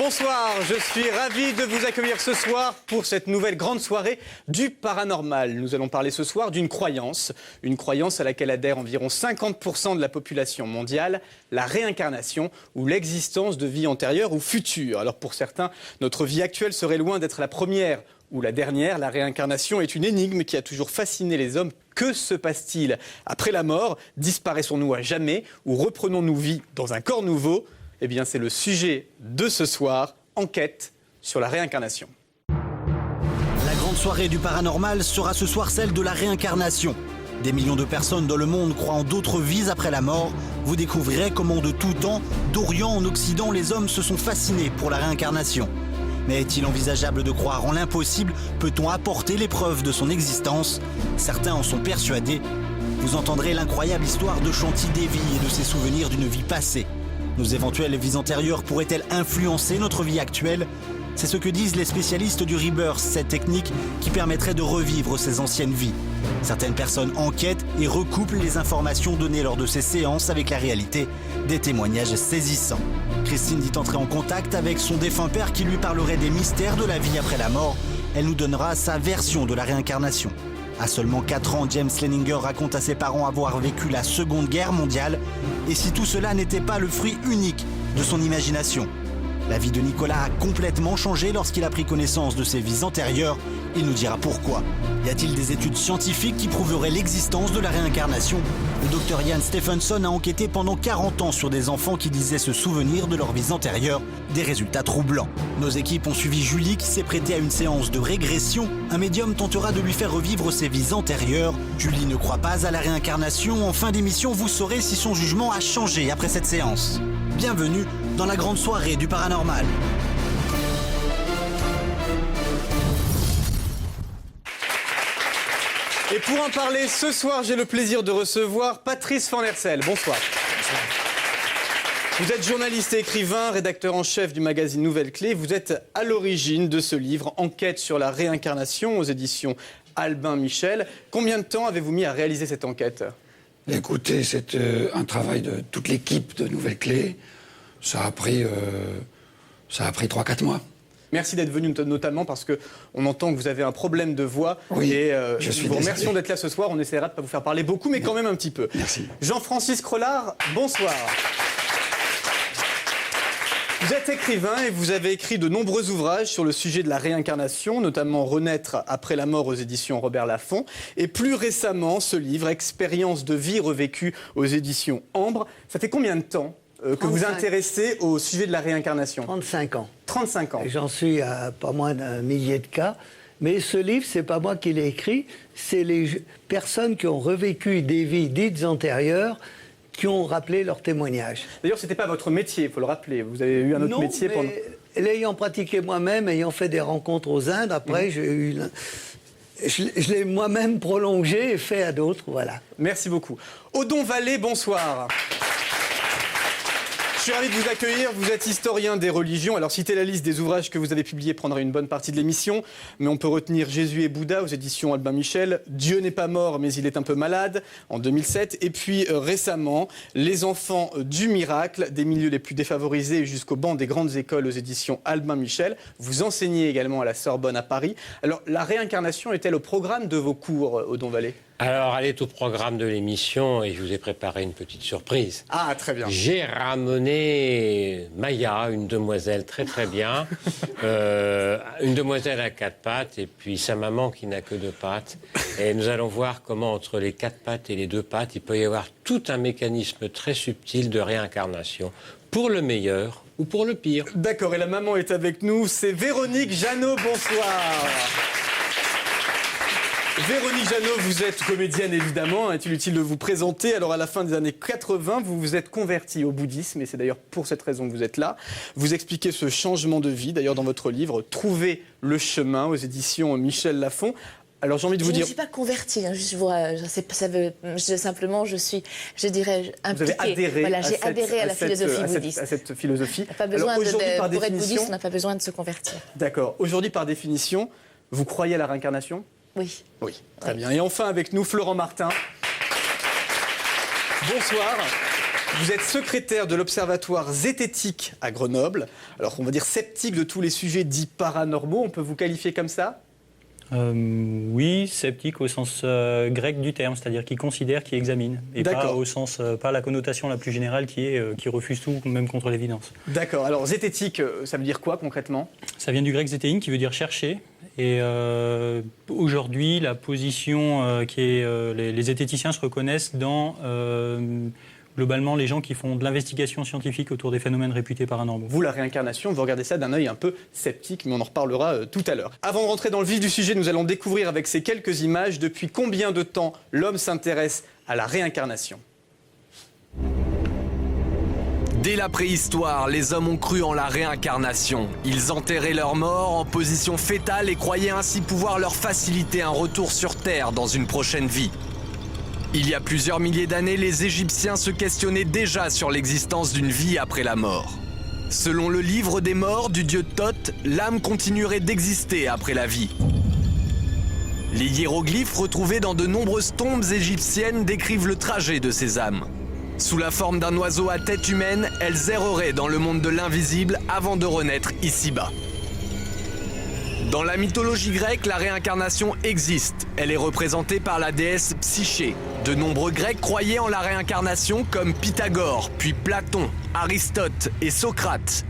Bonsoir, je suis ravi de vous accueillir ce soir pour cette nouvelle grande soirée du paranormal. Nous allons parler ce soir d'une croyance à laquelle adhèrent environ 50% de la population mondiale, la réincarnation ou l'existence de vie antérieure ou future. Alors pour certains, notre vie actuelle serait loin d'être la première ou la dernière. La réincarnation est une énigme qui a toujours fasciné les hommes. Que se passe-t-il après la mort? Disparaissons-nous à jamais ou reprenons-nous vie dans un corps nouveau? Eh bien, c'est le sujet de ce soir, enquête sur la réincarnation. La grande soirée du paranormal sera ce soir celle de la réincarnation. Des millions de personnes dans le monde croient en d'autres vies après la mort. Vous découvrirez comment de tout temps, d'Orient en Occident, les hommes se sont fascinés pour la réincarnation. Mais est-il envisageable de croire en l'impossible? Peut-on apporter les preuves de son existence? Certains en sont persuadés. Vous entendrez l'incroyable histoire de Shanti Devi et de ses souvenirs d'une vie passée. Nos éventuelles vies antérieures pourraient-elles influencer notre vie actuelle? C'est ce que disent les spécialistes du rebirth, cette technique qui permettrait de revivre ces anciennes vies. Certaines personnes enquêtent et recoupent les informations données lors de ces séances avec la réalité, des témoignages saisissants. Christine dit entrer en contact avec son défunt père qui lui parlerait des mystères de la vie après la mort. Elle nous donnera sa version de la réincarnation. À seulement 4 ans, James Leninger raconte à ses parents avoir vécu la Seconde Guerre mondiale. Et si tout cela n'était pas le fruit unique de son imagination? La vie de Nicolas a complètement changé lorsqu'il a pris connaissance de ses vies antérieures. Il nous dira pourquoi. Y a-t-il des études scientifiques qui prouveraient l'existence de la réincarnation? Le docteur Ian Stephenson a enquêté pendant 40 ans sur des enfants qui disaient se souvenir de leurs vies antérieures. Des résultats troublants. Nos équipes ont suivi Julie qui s'est prêtée à une séance de régression. Un médium tentera de lui faire revivre ses vies antérieures. Julie ne croit pas à la réincarnation. En fin d'émission, vous saurez si son jugement a changé après cette séance. Bienvenue dans la grande soirée du paranormal. Et pour en parler ce soir, j'ai le plaisir de recevoir Patrice Van Hersel. Bonsoir. Bonsoir. Vous êtes journaliste et écrivain, rédacteur en chef du magazine Nouvelle Clé. Vous êtes à l'origine de ce livre, Enquête sur la réincarnation, aux éditions Albin Michel. Combien de temps avez-vous mis à réaliser cette enquête? Écoutez, c'est un travail de toute l'équipe de Nouvelle Clé. Ça a pris 3-4 mois. Merci d'être venu notamment parce qu'on entend que vous avez un problème de voix. Oui, et je suis vous désolé. remercions d'être là ce soir. On essaiera de ne pas vous faire parler beaucoup, mais quand même un petit peu. Merci. Jean-Francis Crollard, bonsoir. Vous êtes écrivain et vous avez écrit de nombreux ouvrages sur le sujet de la réincarnation, notamment Renaître après la mort aux éditions Robert Laffont. Et plus récemment, ce livre, Expérience de vie revécue aux éditions Ambre. Ça fait combien de temps que vous intéressez au sujet de la réincarnation? 35 ans. 35 ans. J'en suis à pas moins d'un millier de cas. Mais ce livre, c'est pas moi qui l'ai écrit, c'est les personnes qui ont revécu des vies dites antérieures qui ont rappelé leur témoignage. D'ailleurs, ce n'était pas votre métier, il faut le rappeler. Vous avez eu un autre métier mais pendant... l'ayant pratiqué moi-même, ayant fait des rencontres aux Indes, après, je l'ai moi-même prolongé et fait à d'autres, voilà. Merci beaucoup. Odon Vallée, bonsoir. Je suis ravi de vous accueillir. Vous êtes historien des religions. Alors, citer la liste des ouvrages que vous avez publiés prendra une bonne partie de l'émission. Mais on peut retenir Jésus et Bouddha aux éditions Albin Michel. Dieu n'est pas mort, mais il est un peu malade, en 2007. Et puis, récemment, Les enfants du miracle, des milieux les plus défavorisés jusqu'au banc des grandes écoles aux éditions Albin Michel. Vous enseignez également à la Sorbonne à Paris. Alors, la réincarnation est-elle au programme de vos cours, Odon Vallée? Alors, elle est au programme de l'émission et je vous ai préparé une petite surprise. Ah, très bien. J'ai ramené Maya, une demoiselle très très bien, une demoiselle à 4 pattes et puis sa maman qui n'a que 2 pattes. Et nous allons voir comment entre les 4 pattes et les 2 pattes, il peut y avoir tout un mécanisme très subtil de réincarnation, pour le meilleur ou pour le pire. D'accord, et la maman est avec nous, c'est Véronique Jeannot, bonsoir. Véronique Jeannot, vous êtes comédienne évidemment, est-il utile de vous présenter? Alors à la fin des années 80, vous vous êtes convertie au bouddhisme et c'est d'ailleurs pour cette raison que vous êtes là. Vous expliquez ce changement de vie, d'ailleurs dans votre livre « Trouver le chemin » aux éditions Michel Laffont. Alors j'ai envie de vous dire... Je ne suis pas convertie, hein, simplement je suis, je dirais, impliquée. Vous avez adhéré, voilà, j'ai adhéré à la philosophie bouddhiste. À cette philosophie. Pas besoin pour être bouddhiste, on n'a pas besoin de se convertir. D'accord. Aujourd'hui, par définition, vous croyez à la réincarnation? Oui. Oui, très bien. Et enfin avec nous, Florent Martin. Bonsoir. Vous êtes secrétaire de l'Observatoire zététique à Grenoble. Alors, on va dire sceptique de tous les sujets dits paranormaux. On peut vous qualifier comme ça ? Oui, sceptique au sens grec du terme, c'est-à-dire qui considère, qui examine, et pas au sens, pas la connotation la plus générale qui est qui refuse tout, même contre l'évidence. D'accord. Alors zététique, ça veut dire quoi concrètement ? Ça vient du grec zétéin, qui veut dire chercher. Et aujourd'hui, la position qui est, les zététiciens se reconnaissent dans globalement les gens qui font de l'investigation scientifique autour des phénomènes réputés paranormaux. Vous, la réincarnation, vous regardez ça d'un œil un peu sceptique, mais on en reparlera tout à l'heure. Avant de rentrer dans le vif du sujet, nous allons découvrir avec ces quelques images depuis combien de temps l'homme s'intéresse à la réincarnation. Dès la préhistoire, les hommes ont cru en la réincarnation. Ils enterraient leurs morts en position fétale et croyaient ainsi pouvoir leur faciliter un retour sur Terre dans une prochaine vie. Il y a plusieurs milliers d'années, les Égyptiens se questionnaient déjà sur l'existence d'une vie après la mort. Selon le livre des morts du dieu Thoth, l'âme continuerait d'exister après la vie. Les hiéroglyphes retrouvés dans de nombreuses tombes égyptiennes décrivent le trajet de ces âmes. Sous la forme d'un oiseau à tête humaine, elles erreraient dans le monde de l'invisible avant de renaître ici-bas. Dans la mythologie grecque, la réincarnation existe. Elle est représentée par la déesse Psyché. De nombreux Grecs croyaient en la réincarnation comme Pythagore, puis Platon, Aristote et Socrate.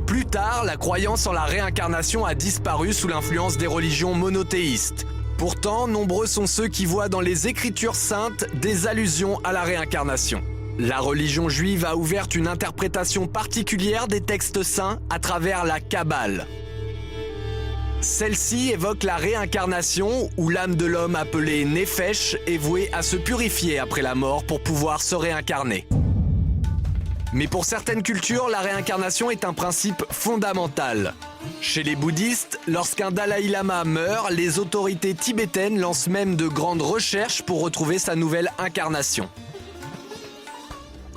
Plus tard, la croyance en la réincarnation a disparu sous l'influence des religions monothéistes. Pourtant, nombreux sont ceux qui voient dans les Écritures saintes des allusions à la réincarnation. La religion juive a ouvert une interprétation particulière des textes saints à travers la Kabbale. Celle-ci évoque la réincarnation où l'âme de l'homme appelée Nefesh est vouée à se purifier après la mort pour pouvoir se réincarner. Mais pour certaines cultures, la réincarnation est un principe fondamental. Chez les bouddhistes, lorsqu'un Dalai Lama meurt, les autorités tibétaines lancent même de grandes recherches pour retrouver sa nouvelle incarnation.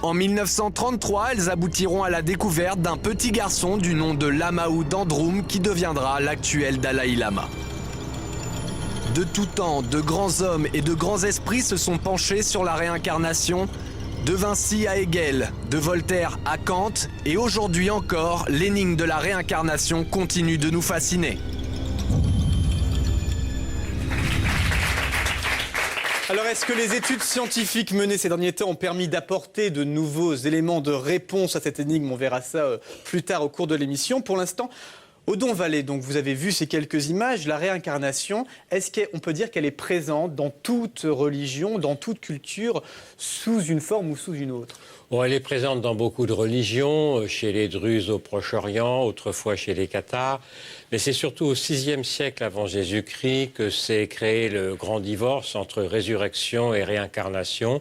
En 1933, elles aboutiront à la découverte d'un petit garçon du nom de Lamaou Dandroum qui deviendra l'actuel Dalai Lama. De tout temps, de grands hommes et de grands esprits se sont penchés sur la réincarnation, de Vinci à Hegel, de Voltaire à Kant, et aujourd'hui encore, l'énigme de la réincarnation continue de nous fasciner. Alors, est-ce que les études scientifiques menées ces derniers temps ont permis d'apporter de nouveaux éléments de réponse à cette énigme ? On verra ça plus tard au cours de l'émission. Pour l'instant, Odon Vallée, donc vous avez vu ces quelques images, la réincarnation, est-ce qu'on peut dire qu'elle est présente dans toute religion, dans toute culture, sous une forme ou sous une autre ? Bon, elle est présente dans beaucoup de religions, chez les Druzes au Proche-Orient, autrefois chez les Cathares. Mais c'est surtout au VIe siècle avant Jésus-Christ que s'est créé le grand divorce entre résurrection et réincarnation.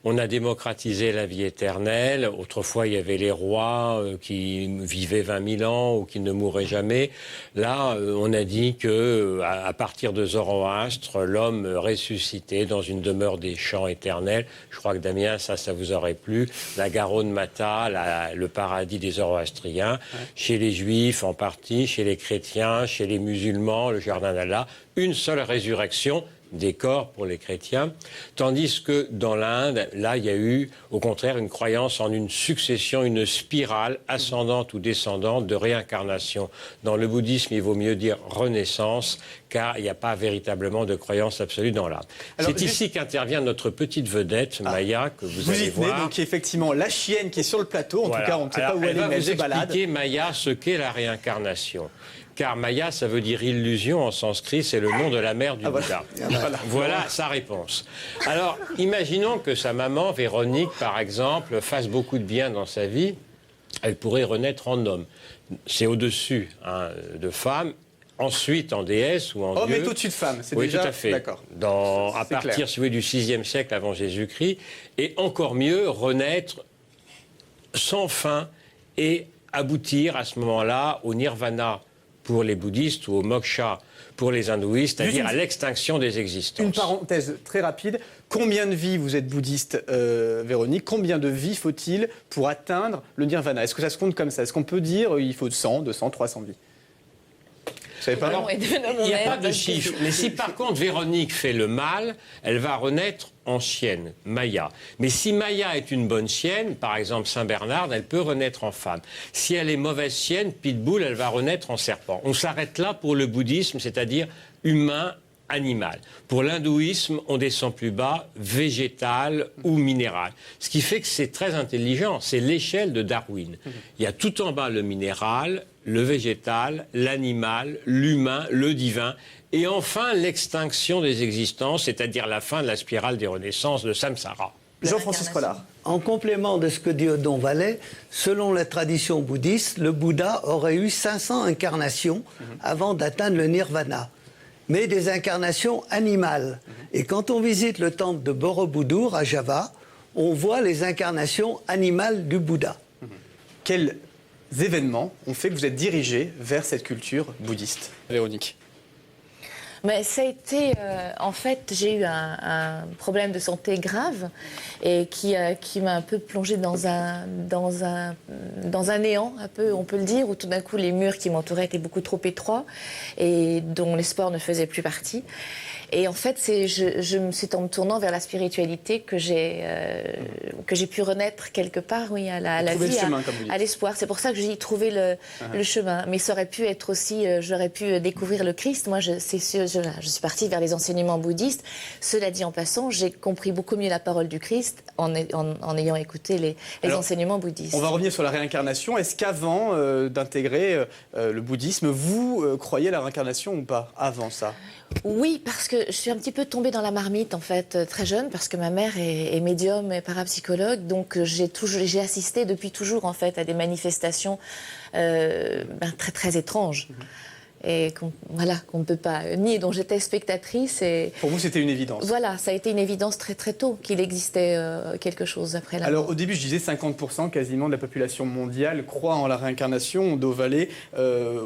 On a démocratisé la vie éternelle. Autrefois, il y avait les rois qui vivaient 20 000 ans ou qui ne mouraient jamais. Là, on a dit que à partir de Zoroastre, l'homme ressuscitait dans une demeure des champs éternels. Je crois que Damien, ça vous aurait plu. La Garonne Mata, le paradis des Zoroastriens. Ouais. Chez les Juifs en partie, chez les chrétiens, chez les musulmans, le jardin d'Allah, une seule résurrection des corps pour les chrétiens, tandis que dans l'Inde, là, il y a eu, au contraire, une croyance en une succession, une spirale ascendante ou descendante de réincarnation. Dans le bouddhisme, il vaut mieux dire renaissance, car il n'y a pas véritablement de croyance absolue dans l'Inde. C'est ici qu'intervient notre petite vedette, Maya, que vous allez voir. Donc effectivement, la chienne qui est sur le plateau, en tout cas, on ne sait pas où elle est, mais elle se balade. Elle va vous expliquer, Maya, ce qu'est la réincarnation. Car Maya, ça veut dire illusion en sanskrit, c'est le nom de la mère du Bouddha. Voilà sa réponse. Alors, imaginons que sa maman, Véronique, par exemple, fasse beaucoup de bien dans sa vie. Elle pourrait renaître en homme. C'est au-dessus de femme. Ensuite, en déesse ou en dieu. Homme est au-dessus de femme, c'est déjà... Oui, tout à fait. D'accord. À partir, si vous voulez, du VIe siècle avant Jésus-Christ. Et encore mieux, renaître sans fin et aboutir à ce moment-là au nirvana pour les bouddhistes ou au moksha pour les hindouistes, c'est-à-dire à l'extinction des existences. Une parenthèse très rapide. Combien de vies, vous êtes bouddhiste, Véronique, combien de vies faut-il pour atteindre le nirvana ? Est-ce que ça se compte comme ça ? Est-ce qu'on peut dire il faut 100, 200, 300 vies ? Vous savez pas? Non, et de mon Il n'y a aide, pas de chiffre. Mais si par contre Véronique fait le mal, elle va renaître en chienne, Maya. Mais si Maya est une bonne chienne, par exemple Saint-Bernard, elle peut renaître en femme. Si elle est mauvaise chienne, Pitbull, elle va renaître en serpent. On s'arrête là pour le bouddhisme, c'est-à-dire humain, animal. Pour l'hindouisme, on descend plus bas, végétal ou minéral. Ce qui fait que c'est très intelligent, c'est l'échelle de Darwin. Il y a tout en bas le minéral, le végétal, l'animal, l'humain, le divin, et enfin l'extinction des existences, c'est-à-dire la fin de la spirale des renaissances de Samsara. Jean-Francis Rollard. En complément de ce que dit Odon Vallet, selon la tradition bouddhiste, le Bouddha aurait eu 500 incarnations avant d'atteindre le nirvana, mais des incarnations animales. Et quand on visite le temple de Borobudur à Java, on voit les incarnations animales du Bouddha. Quels événements ont fait que vous êtes dirigé vers cette culture bouddhiste, Véronique? Mais ça a été, en fait, j'ai eu un problème de santé grave et qui m'a un peu plongée dans un néant, un peu, on peut le dire, où tout d'un coup les murs qui m'entouraient étaient beaucoup trop étroits et dont les sports ne faisaient plus partie. Et en fait, c'est en me tournant vers la spiritualité que j'ai pu renaître quelque part, oui, à la vie, à l'espoir. C'est pour ça que j'ai trouvé le chemin. Mais ça aurait pu être aussi, j'aurais pu découvrir le Christ. Moi, je suis partie vers les enseignements bouddhistes. Cela dit en passant, j'ai compris beaucoup mieux la parole du Christ en ayant écouté les enseignements bouddhistes. On va revenir sur la réincarnation. Est-ce qu'avant d'intégrer le bouddhisme, vous croyez à la réincarnation ou pas, avant ça? Oui, parce que je suis un petit peu tombée dans la marmite, en fait, très jeune, parce que ma mère est médium et parapsychologue, donc j'ai assisté depuis toujours, en fait, à des manifestations très, très étranges. Et qu'on ne peut pas nier, dont j'étais spectatrice. Et pour vous, c'était une évidence? Voilà, ça a été une évidence très très tôt qu'il existait quelque chose après la mort. Alors au début, je disais 50% quasiment de la population mondiale croit en la réincarnation. Odo Vallet,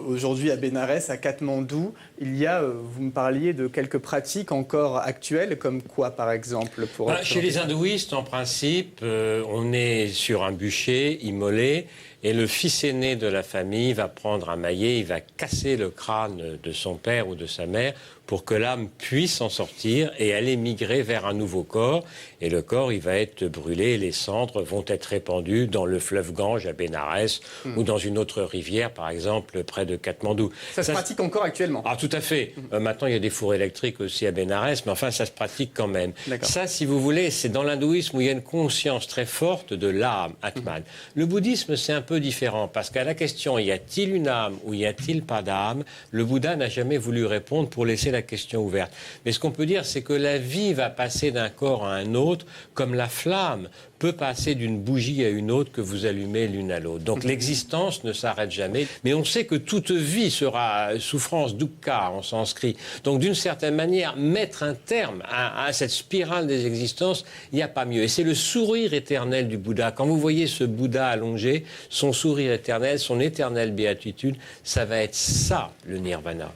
aujourd'hui à Bénarès, à Katmandou, il y a, vous me parliez de quelques pratiques encore actuelles, comme quoi par exemple chez les hindouistes, en principe, on est sur un bûcher immolé. Et le fils aîné de la famille va prendre un maillet, il va casser le crâne de son père ou de sa mère pour que l'âme puisse en sortir et aller migrer vers un nouveau corps. Et le corps, il va être brûlé et les cendres vont être répandues dans le fleuve Gange à Bénarès ou dans une autre rivière, par exemple, près de Katmandou. Ça se pratique encore actuellement? Ah, tout à fait. Maintenant, il y a des fours électriques aussi à Bénarès, mais enfin, ça se pratique quand même. Ça, si vous voulez, c'est dans l'hindouisme où il y a une conscience très forte de l'âme, Atman. Le bouddhisme, c'est un peu différent, parce qu'à la question, y a-t-il une âme ou y a-t-il pas d'âme, le Bouddha n'a jamais voulu répondre pour laisser la question ouverte. Mais ce qu'on peut dire, c'est que la vie va passer d'un corps à un autre, comme la flamme peut passer d'une bougie à une autre que vous allumez l'une à l'autre. Donc l'existence ne s'arrête jamais. Mais on sait que toute vie sera souffrance, dukkha en sanskrit. Donc d'une certaine manière, mettre un terme à cette spirale des existences, il n'y a pas mieux. Et c'est le sourire éternel du Bouddha. Quand vous voyez ce Bouddha allongé, son sourire éternel, son éternelle béatitude, ça va être ça, le nirvana.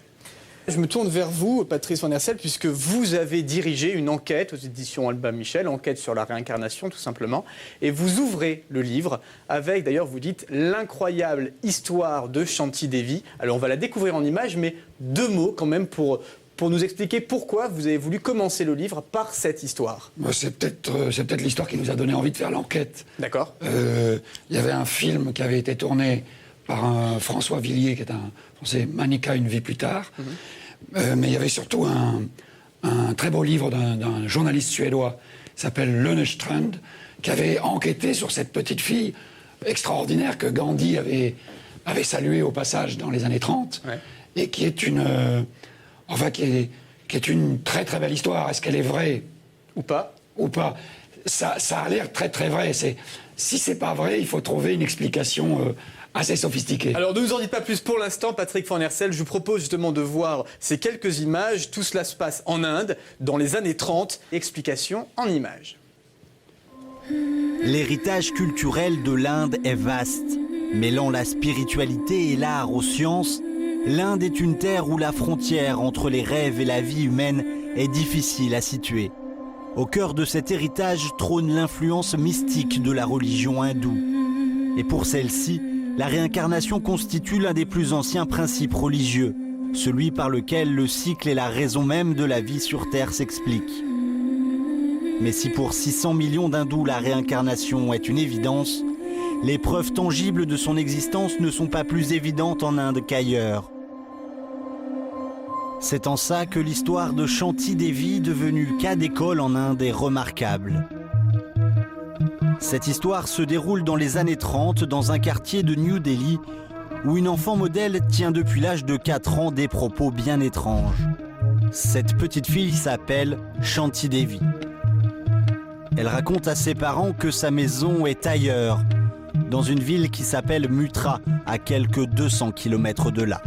Je me tourne vers vous, Patrice Van Hersel, puisque vous avez dirigé une enquête aux éditions Albin Michel, enquête sur la réincarnation tout simplement, et vous ouvrez le livre avec, d'ailleurs vous dites, l'incroyable histoire de Shanti Devi. Alors on va la découvrir en images, mais 2 mots quand même pour nous expliquer pourquoi vous avez voulu commencer le livre par cette histoire. C'est peut-être l'histoire qui nous a donné envie de faire l'enquête. D'accord. Il y avait un film qui avait été tourné par un François Villiers, qui est un Français, Manika, une vie plus tard. Mais il y avait surtout un très beau livre d'un journaliste suédois qui s'appelle Lönnstrand, qui avait enquêté sur cette petite fille extraordinaire que Gandhi avait saluée au passage dans les années 30, et qui est une très très belle histoire. Est-ce qu'elle est vraie ou pas? Ça a l'air très très vrai. Si c'est pas vrai, il faut trouver une explication assez sophistiquée. Alors ne nous en dites pas plus pour l'instant, Patrick Van Hersel. Je vous propose justement de voir ces quelques images. Tout cela se passe en Inde, dans les années 30. Explication en images. L'héritage culturel de l'Inde est vaste. Mêlant la spiritualité et l'art aux sciences, l'Inde est une terre où la frontière entre les rêves et la vie humaine est difficile à situer. Au cœur de cet héritage trône l'influence mystique de la religion hindoue. Et pour celle-ci, la réincarnation constitue l'un des plus anciens principes religieux. celui par lequel le cycle et la raison même de la vie sur Terre s'expliquent. Mais si pour 600 millions d'hindous la réincarnation est une évidence, les preuves tangibles de son existence ne sont pas plus évidentes en Inde qu'ailleurs. C'est en ça que l'histoire de Shanti Devi, devenue cas d'école en Inde, est remarquable. Cette histoire se déroule dans les années 30 dans un quartier de New Delhi où une enfant modèle tient depuis l'âge de 4 ans des propos bien étranges. Cette petite fille s'appelle Shanti Devi. Elle raconte à ses parents que sa maison est ailleurs, dans une ville qui s'appelle Mutra, à quelques 200 km de là.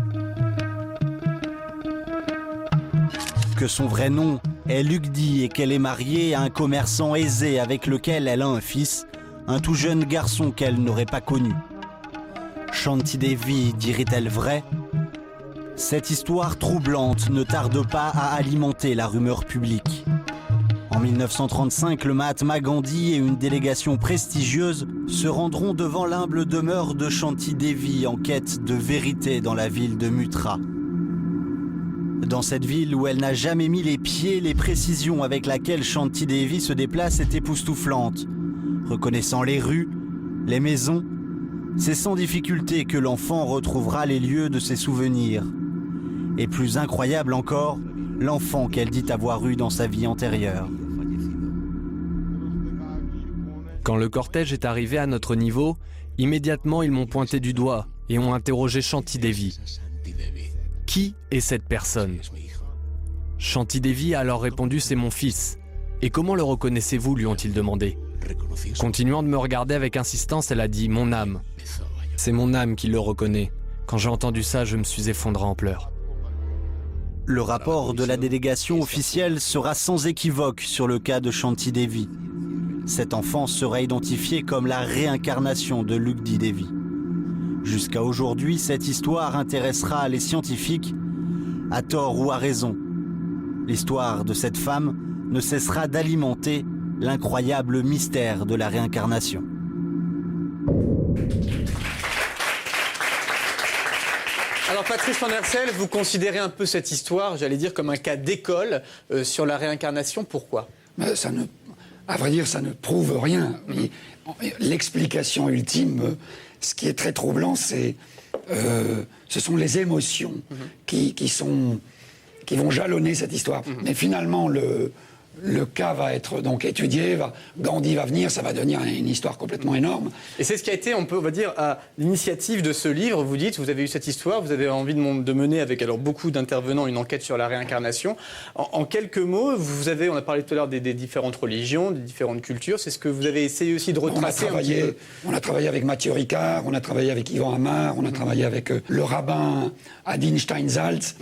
Que son vrai nom est Lugdi et qu'elle est mariée à un commerçant aisé avec lequel elle a un fils, un tout jeune garçon qu'elle n'aurait pas connu. Shanti Devi dirait-elle vrai? Cette histoire troublante ne tarde pas à alimenter la rumeur publique. En 1935, le Mahatma Gandhi et une délégation prestigieuse se rendront devant l'humble demeure de Shanti Devi en quête de vérité dans la ville de Mutra. Dans cette ville où elle n'a jamais mis les pieds, les précisions avec laquelle Shanti Devi se déplace est époustouflante. Reconnaissant les rues, les maisons, c'est sans difficulté que l'enfant retrouvera les lieux de ses souvenirs. Et plus incroyable encore, l'enfant qu'elle dit avoir eu dans sa vie antérieure. Quand le cortège est arrivé à notre niveau, immédiatement ils m'ont pointé du doigt et ont interrogé Shanti Devi. Qui est cette personne? Shanti Devi a alors répondu: c'est mon fils. Et comment le reconnaissez-vous, lui ont-ils demandé. Continuant de me regarder avec insistance, elle a dit: mon âme. C'est mon âme qui le reconnaît. Quand j'ai entendu ça, je me suis effondré en pleurs. Le rapport de la délégation officielle sera sans équivoque sur le cas de Shanti Devi. Cet enfant sera identifié comme la réincarnation de Lugdi Devi. Jusqu'à aujourd'hui, cette histoire intéressera les scientifiques, à tort ou à raison. L'histoire de cette femme ne cessera d'alimenter l'incroyable mystère de la réincarnation. Alors Patrice Van Hersel, vous considérez un peu cette histoire, j'allais dire, comme un cas d'école sur la réincarnation. Pourquoi? À vrai dire, ça ne prouve rien. L'explication ultime, ce qui est très troublant, ce sont les émotions qui vont jalonner cette histoire. Mais finalement, le cas va être donc étudié, Gandhi va venir, ça va devenir une histoire complètement énorme. Et c'est ce qui a été, on va dire, à l'initiative de ce livre. Vous dites, vous avez eu cette histoire, vous avez envie de mener avec alors beaucoup d'intervenants une enquête sur la réincarnation. En quelques mots, on a parlé tout à l'heure des différentes religions, des différentes cultures. C'est ce que vous avez essayé aussi de retracer On a travaillé avec Mathieu Ricard, on a travaillé avec Yvan Amar, on a travaillé avec le rabbin Adin Steinsaltz.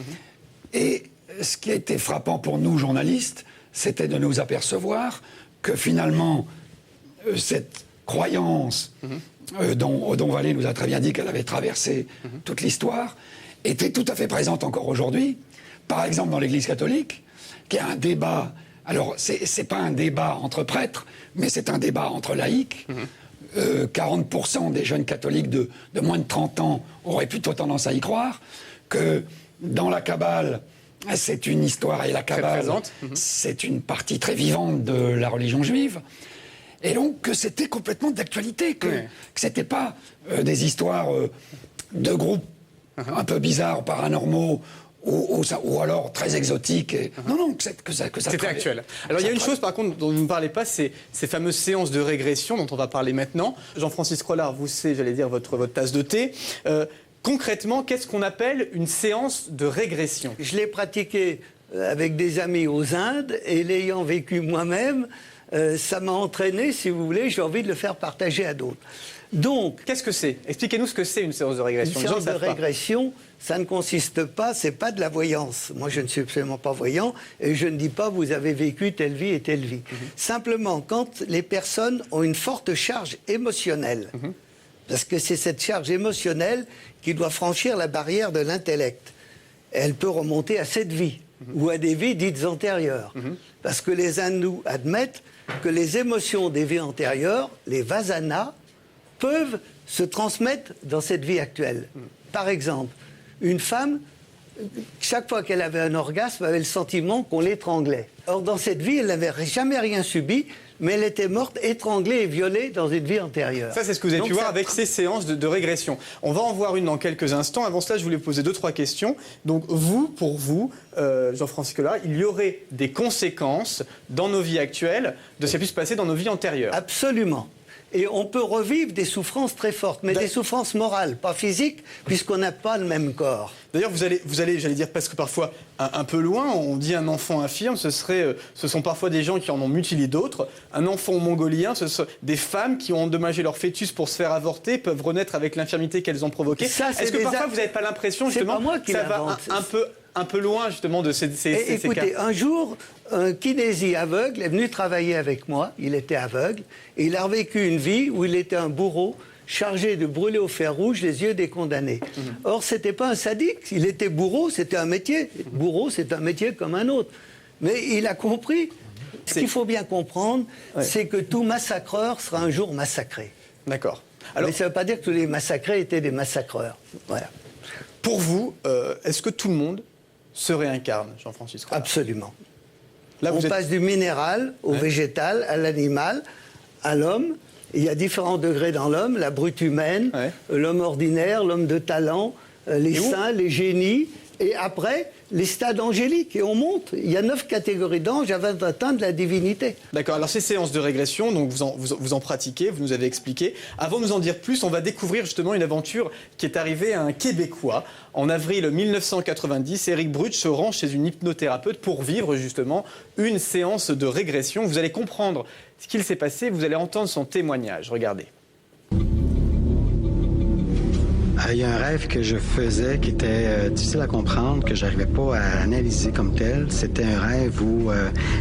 Et ce qui a été frappant pour nous, journalistes, c'était de nous apercevoir que finalement, cette croyance dont Odon Vallée nous a très bien dit qu'elle avait traversé toute l'histoire, était tout à fait présente encore aujourd'hui. Par exemple, dans l'Église catholique, qui a un débat. Alors, c'est pas un débat entre prêtres, mais c'est un débat entre laïcs. 40% des jeunes catholiques de moins de 30 ans auraient plutôt tendance à y croire, que dans la Kabbale, c'est une histoire, et la Kabbale, c'est une partie très vivante de la religion juive. Et donc, que c'était complètement d'actualité, que c'était pas des histoires de groupes un peu bizarres, paranormaux, ou alors très exotiques. Non, que ça c'était actuel. Alors, il y a une chose, par contre, dont vous ne parlez pas, c'est ces fameuses séances de régression dont on va parler maintenant. Jean-Francis Rollard, vous, c'est, j'allais dire, votre tasse de thé. Concrètement, qu'est-ce qu'on appelle une séance de régression? Je l'ai pratiqué avec des amis aux Indes et l'ayant vécu moi-même, ça m'a entraîné, si vous voulez, j'ai envie de le faire partager à d'autres. Donc, qu'est-ce que c'est? Expliquez-nous ce que c'est une séance de régression. Une séance de régression, ça ne consiste pas, c'est pas de la voyance. Moi, je ne suis absolument pas voyant et je ne dis pas vous avez vécu telle vie et telle vie. Simplement, quand les personnes ont une forte charge émotionnelle, parce que c'est cette charge émotionnelle qui doit franchir la barrière de l'intellect. Elle peut remonter à cette vie, ou à des vies dites antérieures. Parce que les hindous admettent que les émotions des vies antérieures, les vasanas, peuvent se transmettre dans cette vie actuelle. Par exemple, une femme chaque fois qu'elle avait un orgasme, elle avait le sentiment qu'on l'étranglait. Or, dans cette vie, elle n'avait jamais rien subi, mais elle était morte, étranglée et violée dans une vie antérieure. Ça, c'est ce que vous avez pu voir avec ces séances de régression. On va en voir une dans quelques instants. Avant cela, je voulais poser 2-3 questions. Donc, pour vous, Jean-Francis Collard, il y aurait des conséquences dans nos vies actuelles de ce qui a pu se passer dans nos vies antérieures. Absolument. Et on peut revivre des souffrances très fortes, mais des souffrances morales, pas physiques, puisqu'on n'a pas le même corps. D'ailleurs, vous allez, j'allais dire, parce que parfois un peu loin, on dit un enfant infirme, ce sont parfois des gens qui en ont mutilé d'autres. Un enfant mongolien, ce sont des femmes qui ont endommagé leur fœtus pour se faire avorter, peuvent renaître avec l'infirmité qu'elles ont provoquée. Est-ce que parfois vous n'avez pas l'impression justement que ça va un peu loin justement de ces écoutez, cas? Un jour, un kinési aveugle est venu travailler avec moi, il était aveugle, et il a vécu une vie où il était un bourreau chargé de brûler au fer rouge les yeux des condamnés. Or, ce n'était pas un sadique, il était bourreau, c'était un métier. Bourreau, c'est un métier comme un autre. Mais il a compris. Ce qu'il faut bien comprendre, c'est que tout massacreur sera un jour massacré. D'accord. Alors, mais ça ne veut pas dire que tous les massacrés étaient des massacreurs. Voilà. Pour vous, est-ce que tout le monde se réincarne, Jean-Francis Collard? Absolument. Là, on passe du minéral au végétal, à l'animal, à l'homme. Il y a différents degrés dans l'homme, la brute humaine, l'homme ordinaire, l'homme de talent, les saints, les génies, et après, les stades angéliques. Et on monte. Il y a 9 catégories d'anges avant d'atteindre la divinité. D'accord. Alors, ces séances de régression, donc vous en pratiquez, vous nous avez expliqué. Avant de nous en dire plus, on va découvrir justement une aventure qui est arrivée à un Québécois. En avril 1990, Éric Brut se rend chez une hypnothérapeute pour vivre justement une séance de régression. Vous allez comprendre ce qu'il s'est passé, vous allez entendre son témoignage. Regardez. Il y a un rêve que je faisais qui était difficile à comprendre, que je n'arrivais pas à analyser comme tel. C'était un rêve où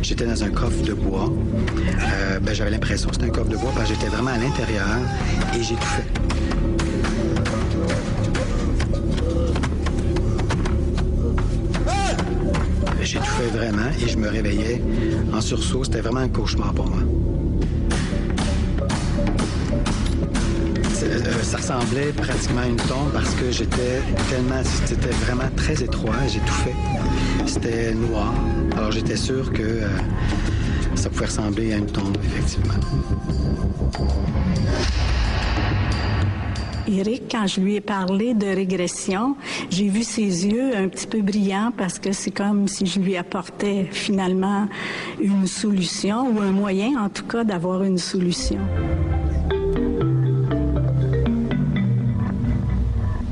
j'étais dans un coffre de bois. J'avais l'impression que c'était un coffre de bois parce que j'étais vraiment à l'intérieur et j'étouffais. J'étouffais vraiment et je me réveillais en sursaut. C'était vraiment un cauchemar pour moi. Ça ressemblait pratiquement à une tombe parce que c'était vraiment très étroit, j'étouffais. C'était noir. Alors j'étais sûr que ça pouvait ressembler à une tombe, effectivement. Éric, quand je lui ai parlé de régression, j'ai vu ses yeux un petit peu brillants parce que c'est comme si je lui apportais finalement une solution ou un moyen, en tout cas, d'avoir une solution.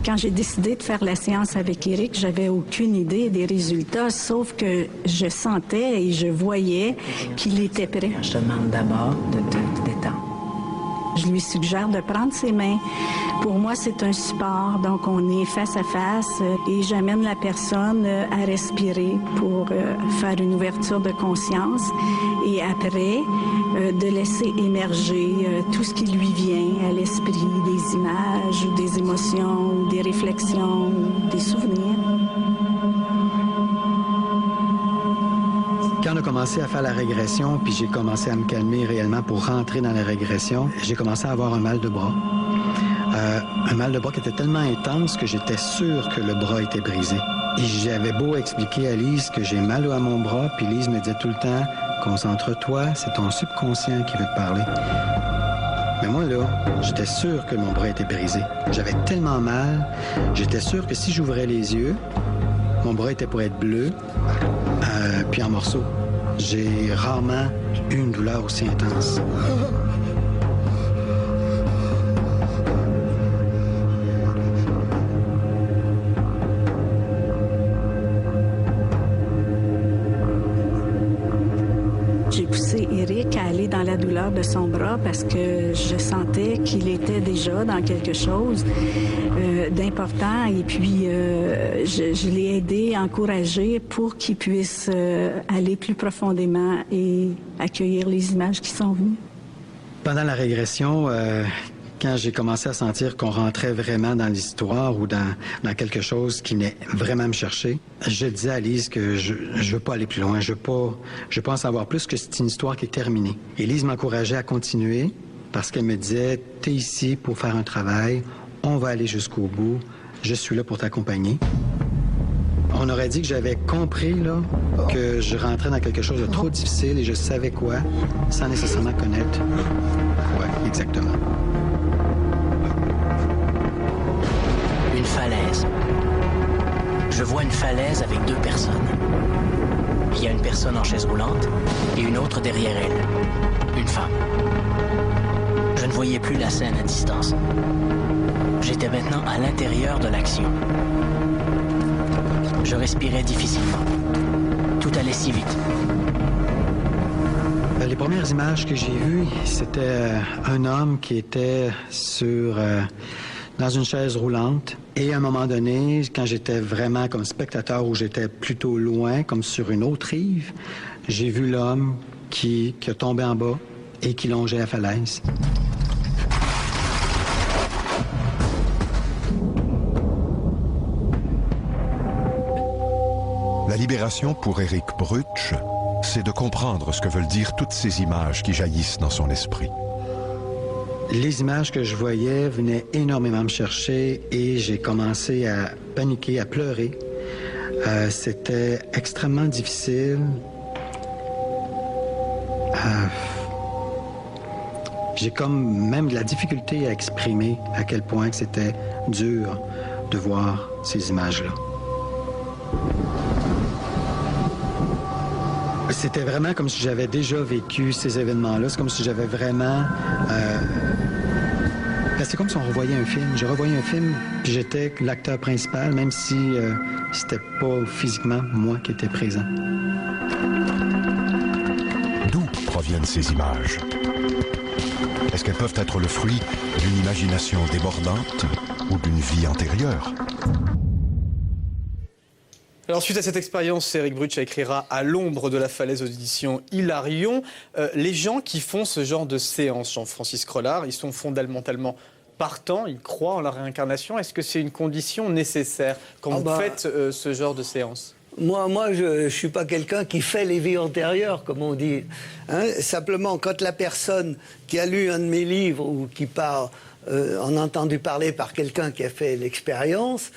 Quand j'ai décidé de faire la séance avec Éric, j'avais aucune idée des résultats, sauf que je sentais et je voyais qu'il était prêt. Je te demande d'abord de te détendre. Je lui suggère de prendre ses mains. Pour moi, c'est un support, donc on est face à face et j'amène la personne à respirer pour faire une ouverture de conscience et après de laisser émerger tout ce qui lui vient à l'esprit, des images, ou des émotions, ou des réflexions, ou des souvenirs. Quand on a commencé à faire la régression, puis j'ai commencé à me calmer réellement pour rentrer dans la régression, j'ai commencé à avoir un mal de bras. Un mal de bras qui était tellement intense que j'étais sûr que le bras était brisé. Et j'avais beau expliquer à Lise que j'ai mal à mon bras, puis Lise me disait tout le temps « Concentre-toi, c'est ton subconscient qui veut te parler. » Mais moi, là, j'étais sûr que mon bras était brisé. J'avais tellement mal, j'étais sûr que si j'ouvrais les yeux, mon bras était pour être bleu, puis en morceaux. J'ai rarement eu une douleur aussi intense. J'ai poussé Éric à aller dans la douleur de son bras parce que je sentais qu'il était déjà dans quelque chose d'important et puis je l'ai aidé, encouragé pour qu'il puisse aller plus profondément et accueillir les images qui sont venues. Pendant la régression, quand j'ai commencé à sentir qu'on rentrait vraiment dans l'histoire ou dans quelque chose qui venait vraiment me chercher, je disais à Lise que je veux pas aller plus loin, je veux pas en savoir plus, que c'est une histoire qui est terminée. Et Lise m'encourageait à continuer parce qu'elle me disait « T'es ici pour faire un travail, on va aller jusqu'au bout, je suis là pour t'accompagner. » On aurait dit que j'avais compris là, que je rentrais dans quelque chose de trop difficile et je savais quoi, sans nécessairement connaître quoi exactement. Une falaise. Je vois une falaise avec 2 personnes. Il y a une personne en chaise roulante et une autre derrière elle. Une femme. Je ne voyais plus la scène à distance. J'étais maintenant à l'intérieur de l'action. Je respirais difficilement. Tout allait si vite. Les premières images que j'ai vues, c'était un homme qui était dans une chaise roulante. Et à un moment donné, quand j'étais vraiment comme spectateur, où j'étais plutôt loin, comme sur une autre rive, j'ai vu l'homme qui a tombé en bas et qui longeait la falaise. La libération pour Éric Brutsch, c'est de comprendre ce que veulent dire toutes ces images qui jaillissent dans son esprit. Les images que je voyais venaient énormément me chercher et j'ai commencé à paniquer, à pleurer. C'était extrêmement difficile. J'ai comme même de la difficulté à exprimer à quel point que c'était dur de voir ces images-là. C'était vraiment comme si j'avais déjà vécu ces événements-là. C'est comme si j'avais vraiment... c'est comme si on revoyait un film. J'ai revoyé un film, puis j'étais l'acteur principal, même si c'était pas physiquement moi qui étais présent. D'où proviennent ces images? Est-ce qu'elles peuvent être le fruit d'une imagination débordante ou d'une vie antérieure? Alors, suite à cette expérience, Éric Brutsch écrira À l'ombre de la falaise aux éditions Hilarion. Les gens qui font ce genre de séance, Jean-Francis Crollard, ils sont fondamentalement partants, ils croient en la réincarnation. Est-ce que c'est une condition nécessaire quand vous faites ce genre de séance? Moi, je ne suis pas quelqu'un qui fait les vies antérieures, comme on dit. Hein, simplement, quand la personne qui a lu un de mes livres ou qui en a entendu parler par quelqu'un qui a fait l'expérience,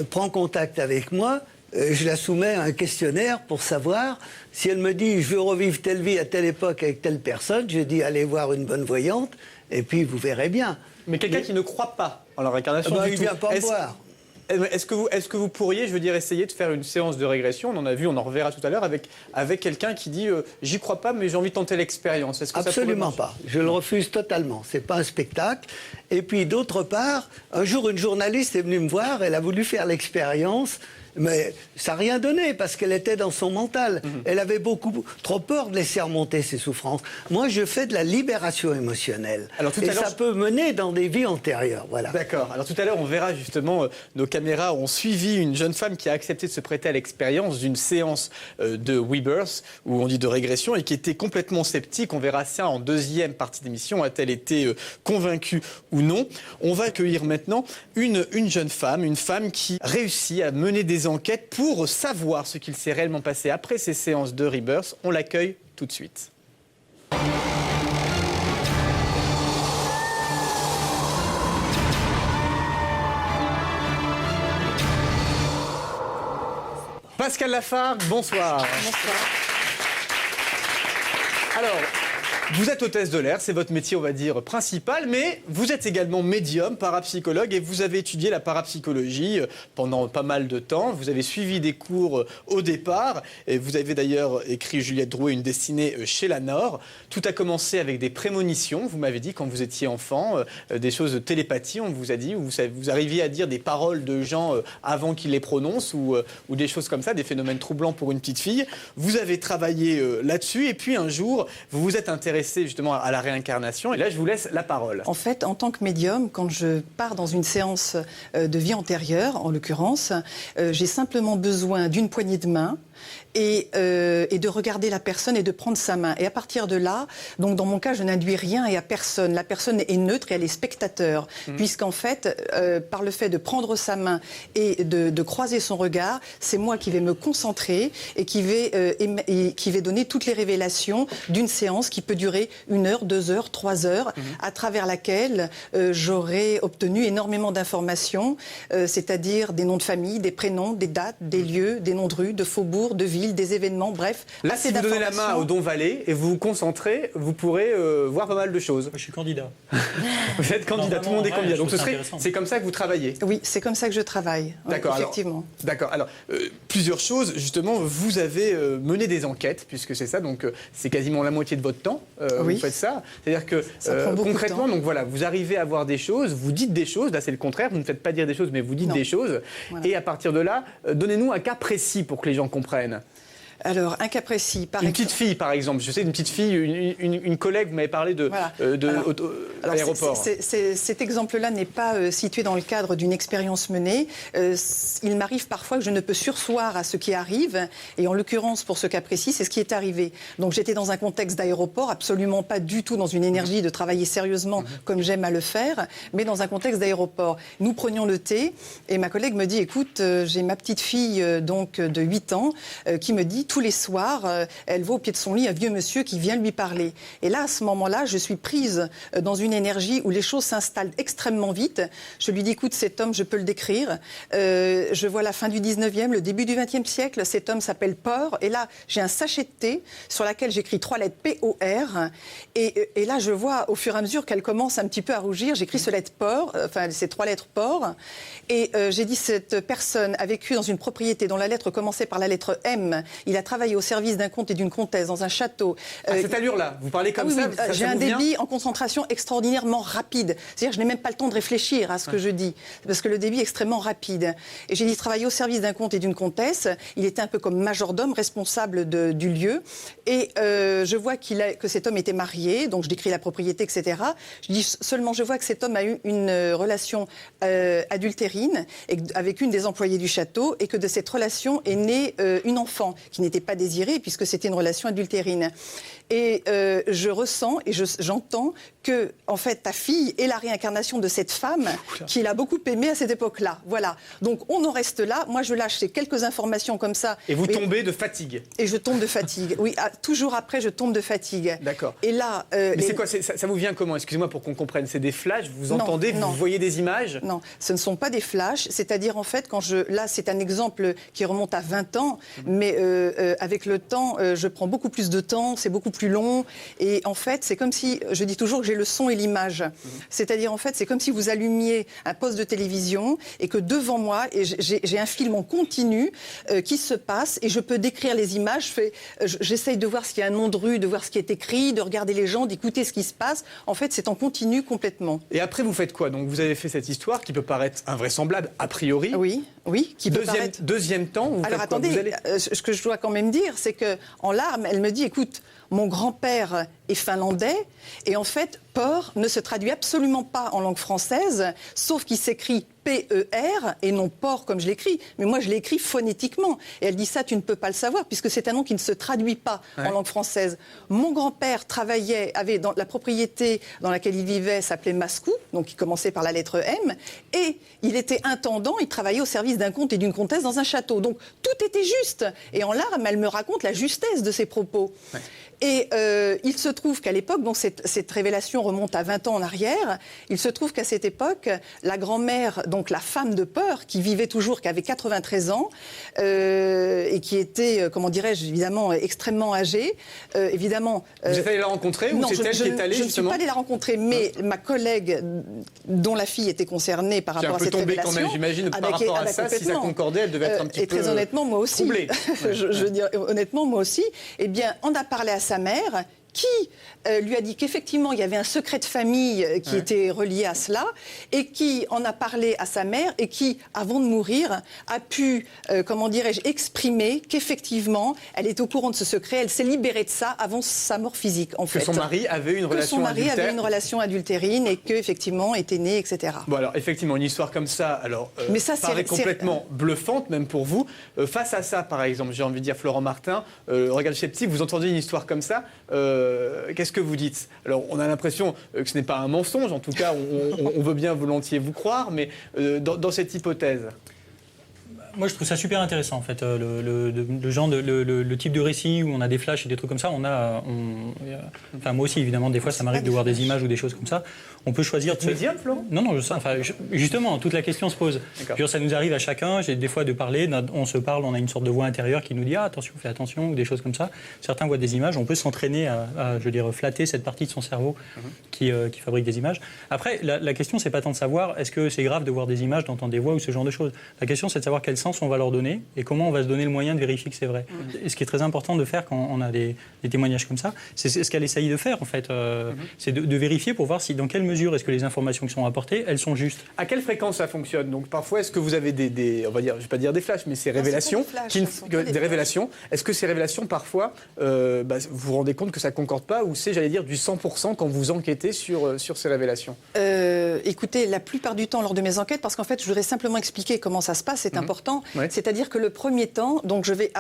prend contact avec moi, je la soumets à un questionnaire pour savoir si elle me dit « je veux revivre telle vie à telle époque avec telle personne », je dis « allez voir une bonne voyante et puis vous verrez bien ». Mais quelqu'un qui ne croit pas en la réincarnation il ne vient pas me voir. Est-ce que vous pourriez, je veux dire, essayer de faire une séance de régression? On en a vu, on en reverra tout à l'heure, avec quelqu'un qui dit j'y crois pas, mais j'ai envie de tenter l'expérience. Absolument pas. Je le refuse totalement. C'est pas un spectacle. Et puis, d'autre part, un jour, une journaliste est venue me voir, elle a voulu faire l'expérience. Mais ça n'a rien donné parce qu'elle était dans son mental. Elle avait beaucoup trop peur de laisser remonter ses souffrances. Moi, je fais de la libération émotionnelle. Et ça peut mener dans des vies antérieures. Voilà. D'accord. Alors tout à l'heure, on verra justement, nos caméras ont suivi une jeune femme qui a accepté de se prêter à l'expérience d'une séance de Rebirth, où on dit de régression, et qui était complètement sceptique. On verra ça en deuxième partie d'émission. A-t-elle été convaincue ou non? On va accueillir maintenant une jeune femme, une femme qui réussit à mener des enquêtes pour savoir ce qu'il s'est réellement passé après ces séances de Rebirth. On l'accueille tout de suite. Pascal Lafargue, bonsoir. Bonsoir. Alors, vous êtes hôtesse de l'air, c'est votre métier, on va dire, principal, mais vous êtes également médium, parapsychologue, et vous avez étudié la parapsychologie pendant pas mal de temps. Vous avez suivi des cours au départ, et vous avez d'ailleurs écrit Juliette Drouet, Une destinée chez la Nord. Tout a commencé avec des prémonitions, vous m'avez dit, quand vous étiez enfant, des choses de télépathie, on vous a dit, vous arriviez à dire des paroles de gens avant qu'ils les prononcent, ou des choses comme ça, des phénomènes troublants pour une petite fille. Vous avez travaillé là-dessus, et puis un jour, vous vous êtes intéressé justement à la réincarnation. Et là, je vous laisse la parole. En fait, en tant que médium, quand je pars dans une séance de vie antérieure, en l'occurrence, j'ai simplement besoin d'une poignée de main et de regarder la personne et de prendre sa main. Et à partir de là, donc dans mon cas, je n'induis rien et à personne. La personne est neutre et elle est spectateur, puisqu'en fait, par le fait de prendre sa main et de croiser son regard, c'est moi qui vais me concentrer et qui vais donner toutes les révélations d'une séance qui peut durer 1 heure, 2 heures, 3 heures, à travers laquelle j'aurai obtenu énormément d'informations, c'est-à-dire des noms de famille, des prénoms, des dates, des lieux, des noms de rues, de faubourgs, de villes, des événements, bref. Là, si vous donnez la main au Don Valet et vous vous concentrez, vous pourrez voir pas mal de choses. Je suis candidat. Vous êtes candidat, tout le monde est candidat. Donc c'est comme ça que vous travaillez. Oui, c'est comme ça que je travaille. D'accord, effectivement. D'accord. Alors, plusieurs choses. Justement, vous avez mené des enquêtes, puisque c'est ça. Donc, c'est quasiment la moitié de votre temps. Oui. Vous faites ça. C'est-à-dire que concrètement, donc voilà, vous arrivez à voir des choses, vous dites des choses. Là, c'est le contraire. Vous ne faites pas dire des choses, mais vous dites des choses. Voilà. Et à partir de là, donnez-nous un cas précis pour que les gens comprennent. Alors, un cas précis, par exemple. Une petite fille, par exemple. Je sais, une petite fille, une collègue, vous m'avez parlé de l'aéroport. Cet exemple-là n'est pas situé dans le cadre d'une expérience menée. Il m'arrive parfois que je ne peux surseoir à ce qui arrive. Et en l'occurrence, pour ce cas précis, c'est ce qui est arrivé. Donc, j'étais dans un contexte d'aéroport, absolument pas du tout dans une énergie de travailler sérieusement comme j'aime à le faire, mais dans un contexte d'aéroport. Nous prenions le thé et ma collègue me dit, écoute, j'ai ma petite fille donc de 8 ans qui me dit, tous les soirs, elle voit au pied de son lit un vieux monsieur qui vient lui parler. Et là, à ce moment-là, je suis prise dans une énergie où les choses s'installent extrêmement vite. Je lui dis, écoute, cet homme, je peux le décrire. Je vois la fin du 19e, le début du 20e siècle. Cet homme s'appelle Por. Et là, j'ai un sachet de thé sur laquelle j'écris 3 lettres P-O-R. Et là, je vois, au fur et à mesure qu'elle commence un petit peu à rougir, j'écris ces 3 lettres Por. Et j'ai dit, cette personne a vécu dans une propriété dont la lettre commençait par la lettre M. Il a travaillé au service d'un comte et d'une comtesse dans un château. À cette allure-là, vous parlez comme ça, j'ai un débit en concentration extraordinairement rapide. C'est-à-dire que je n'ai même pas le temps de réfléchir à ce que je dis, parce que le débit est extrêmement rapide. Et j'ai dit travailler au service d'un comte et d'une comtesse. Il était un peu comme majordome, responsable du lieu. Et je vois que cet homme était marié, donc je décris la propriété, etc. Je dis seulement, je vois que cet homme a eu une relation adultérine avec une des employées du château, et que de cette relation est née une enfant qui n'était pas désirée puisque c'était une relation adultérine. Et je ressens et j'entends que, en fait, ta fille est la réincarnation de cette femme qu'il a beaucoup aimée à cette époque-là. Voilà. Donc, on en reste là. Moi, je lâche ces quelques informations comme ça. Et vous tombez de fatigue. Et je tombe de fatigue. Oui, toujours après, je tombe de fatigue. D'accord. Et là... Mais c'est quoi ça vous vient comment? Excusez-moi pour qu'on comprenne. C'est des flashs? Vous entendez? Vous voyez des images? Non, ce ne sont pas des flashs. C'est-à-dire, en fait, là, c'est un exemple qui remonte à 20 ans. Mais avec le temps, je prends beaucoup plus de temps. C'est beaucoup plus long. Et en fait, c'est comme si, je dis toujours que j'ai le son et l'image. C'est-à-dire, en fait, c'est comme si vous allumiez un poste de télévision et que devant moi, j'ai un film en continu qui se passe et je peux décrire les images. J'essaye de voir s'il y a un nom de rue, de voir ce qui est écrit, de regarder les gens, d'écouter ce qui se passe. En fait, c'est en continu complètement. Et après, vous faites quoi? Donc, vous avez fait cette histoire qui peut paraître invraisemblable a priori. Oui, qui peut paraître... Deuxième temps, vous Alors faites quoi? attendez, ce que je dois quand même dire, c'est qu'en larmes, elle me dit, écoute, mon grand-père est finlandais et en fait, Por ne se traduit absolument pas en langue française, sauf qu'il s'écrit P-E-R et non Por comme je l'écris. Mais moi, je l'écris phonétiquement. Et elle dit ça, tu ne peux pas le savoir puisque c'est un nom qui ne se traduit pas en langue française. Mon grand-père avait dans la propriété dans laquelle il vivait s'appelait Mascou, donc il commençait par la lettre M, et il était intendant, il travaillait au service d'un comte et d'une comtesse dans un château. Donc tout était juste. Et en larmes, elle me raconte la justesse de ses propos. Et il se trouve qu'à l'époque, donc cette révélation remonte à 20 ans en arrière, il se trouve qu'à cette époque, la grand-mère, donc la femme de Por, qui vivait toujours, qui avait 93 ans, et qui était, comment dirais-je, évidemment extrêmement âgée, évidemment... Vous êtes allé la rencontrer ou c'est elle qui est allée, justement? Je ne suis pas allée la rencontrer, mais ma collègue, dont la fille était concernée par rapport à cette révélation... Qui est un peu tombée quand même, j'imagine, par rapport à ça, si ça concordait, elle devait être un petit peu... Et très honnêtement, moi aussi. Troublée. je veux dire, honnêtement, moi aussi. Eh bien, on a parlé à sa mère, qui lui a dit qu'effectivement, il y avait un secret de famille qui était relié à cela, et qui en a parlé à sa mère, et qui, avant de mourir, a pu, exprimer qu'effectivement, elle est au courant de ce secret, elle s'est libérée de ça avant sa mort physique, en fait. Que son mari avait une relation adultère. Avait une relation adultérine, et qu'effectivement, était né, etc. Bon, alors, effectivement, une histoire comme ça, alors, mais ça, paraît complètement bluffante, même pour vous. Face à ça, par exemple, j'ai envie de dire, Florent Martin, Regard Sceptique, vous entendez une histoire comme ça, qu'est-ce que vous dites? Alors, on a l'impression que ce n'est pas un mensonge, en tout cas, on veut bien volontiers vous croire, mais dans cette hypothèse. Moi, je trouve ça super intéressant, en fait, le type de récit où on a des flashs et des trucs comme ça. Enfin, moi aussi, évidemment, des fois, ça m'arrive de voir des images ou des choses comme ça. On peut choisir de... médium, Florent ? Non, justement, toute la question se pose. Puis, ça nous arrive à chacun, des fois, de parler. On se parle, on a une sorte de voix intérieure qui nous dit « Ah, attention, fais attention » ou des choses comme ça. Certains voient des images, on peut s'entraîner à flatter cette partie de son cerveau qui fabrique des images. Après, la question, c'est pas tant de savoir est-ce que c'est grave de voir des images, d'entendre des voix ou ce genre de choses. La question, c'est de savoir quel sens on va leur donner et comment on va se donner le moyen de vérifier que c'est vrai. Et ce qui est très important de faire quand on a des témoignages comme ça, c'est ce qu'elle essaye de faire, en fait. C'est de vérifier pour voir dans quelle mesure est-ce que les informations qui sont apportées, elles sont justes. À quelle fréquence ça fonctionne? Donc parfois, est-ce que vous avez on va dire, je ne vais pas dire des flashs, mais ces révélations, des révélations. Est-ce que ces révélations, parfois, vous vous rendez compte que ça ne concorde pas, ou c'est, j'allais dire, du 100% quand vous enquêtez sur ces révélations? Écoutez, la plupart du temps, lors de mes enquêtes, parce qu'en fait, je voudrais simplement expliquer comment ça se passe, c'est important. Ouais. C'est-à-dire que le premier temps, donc je vais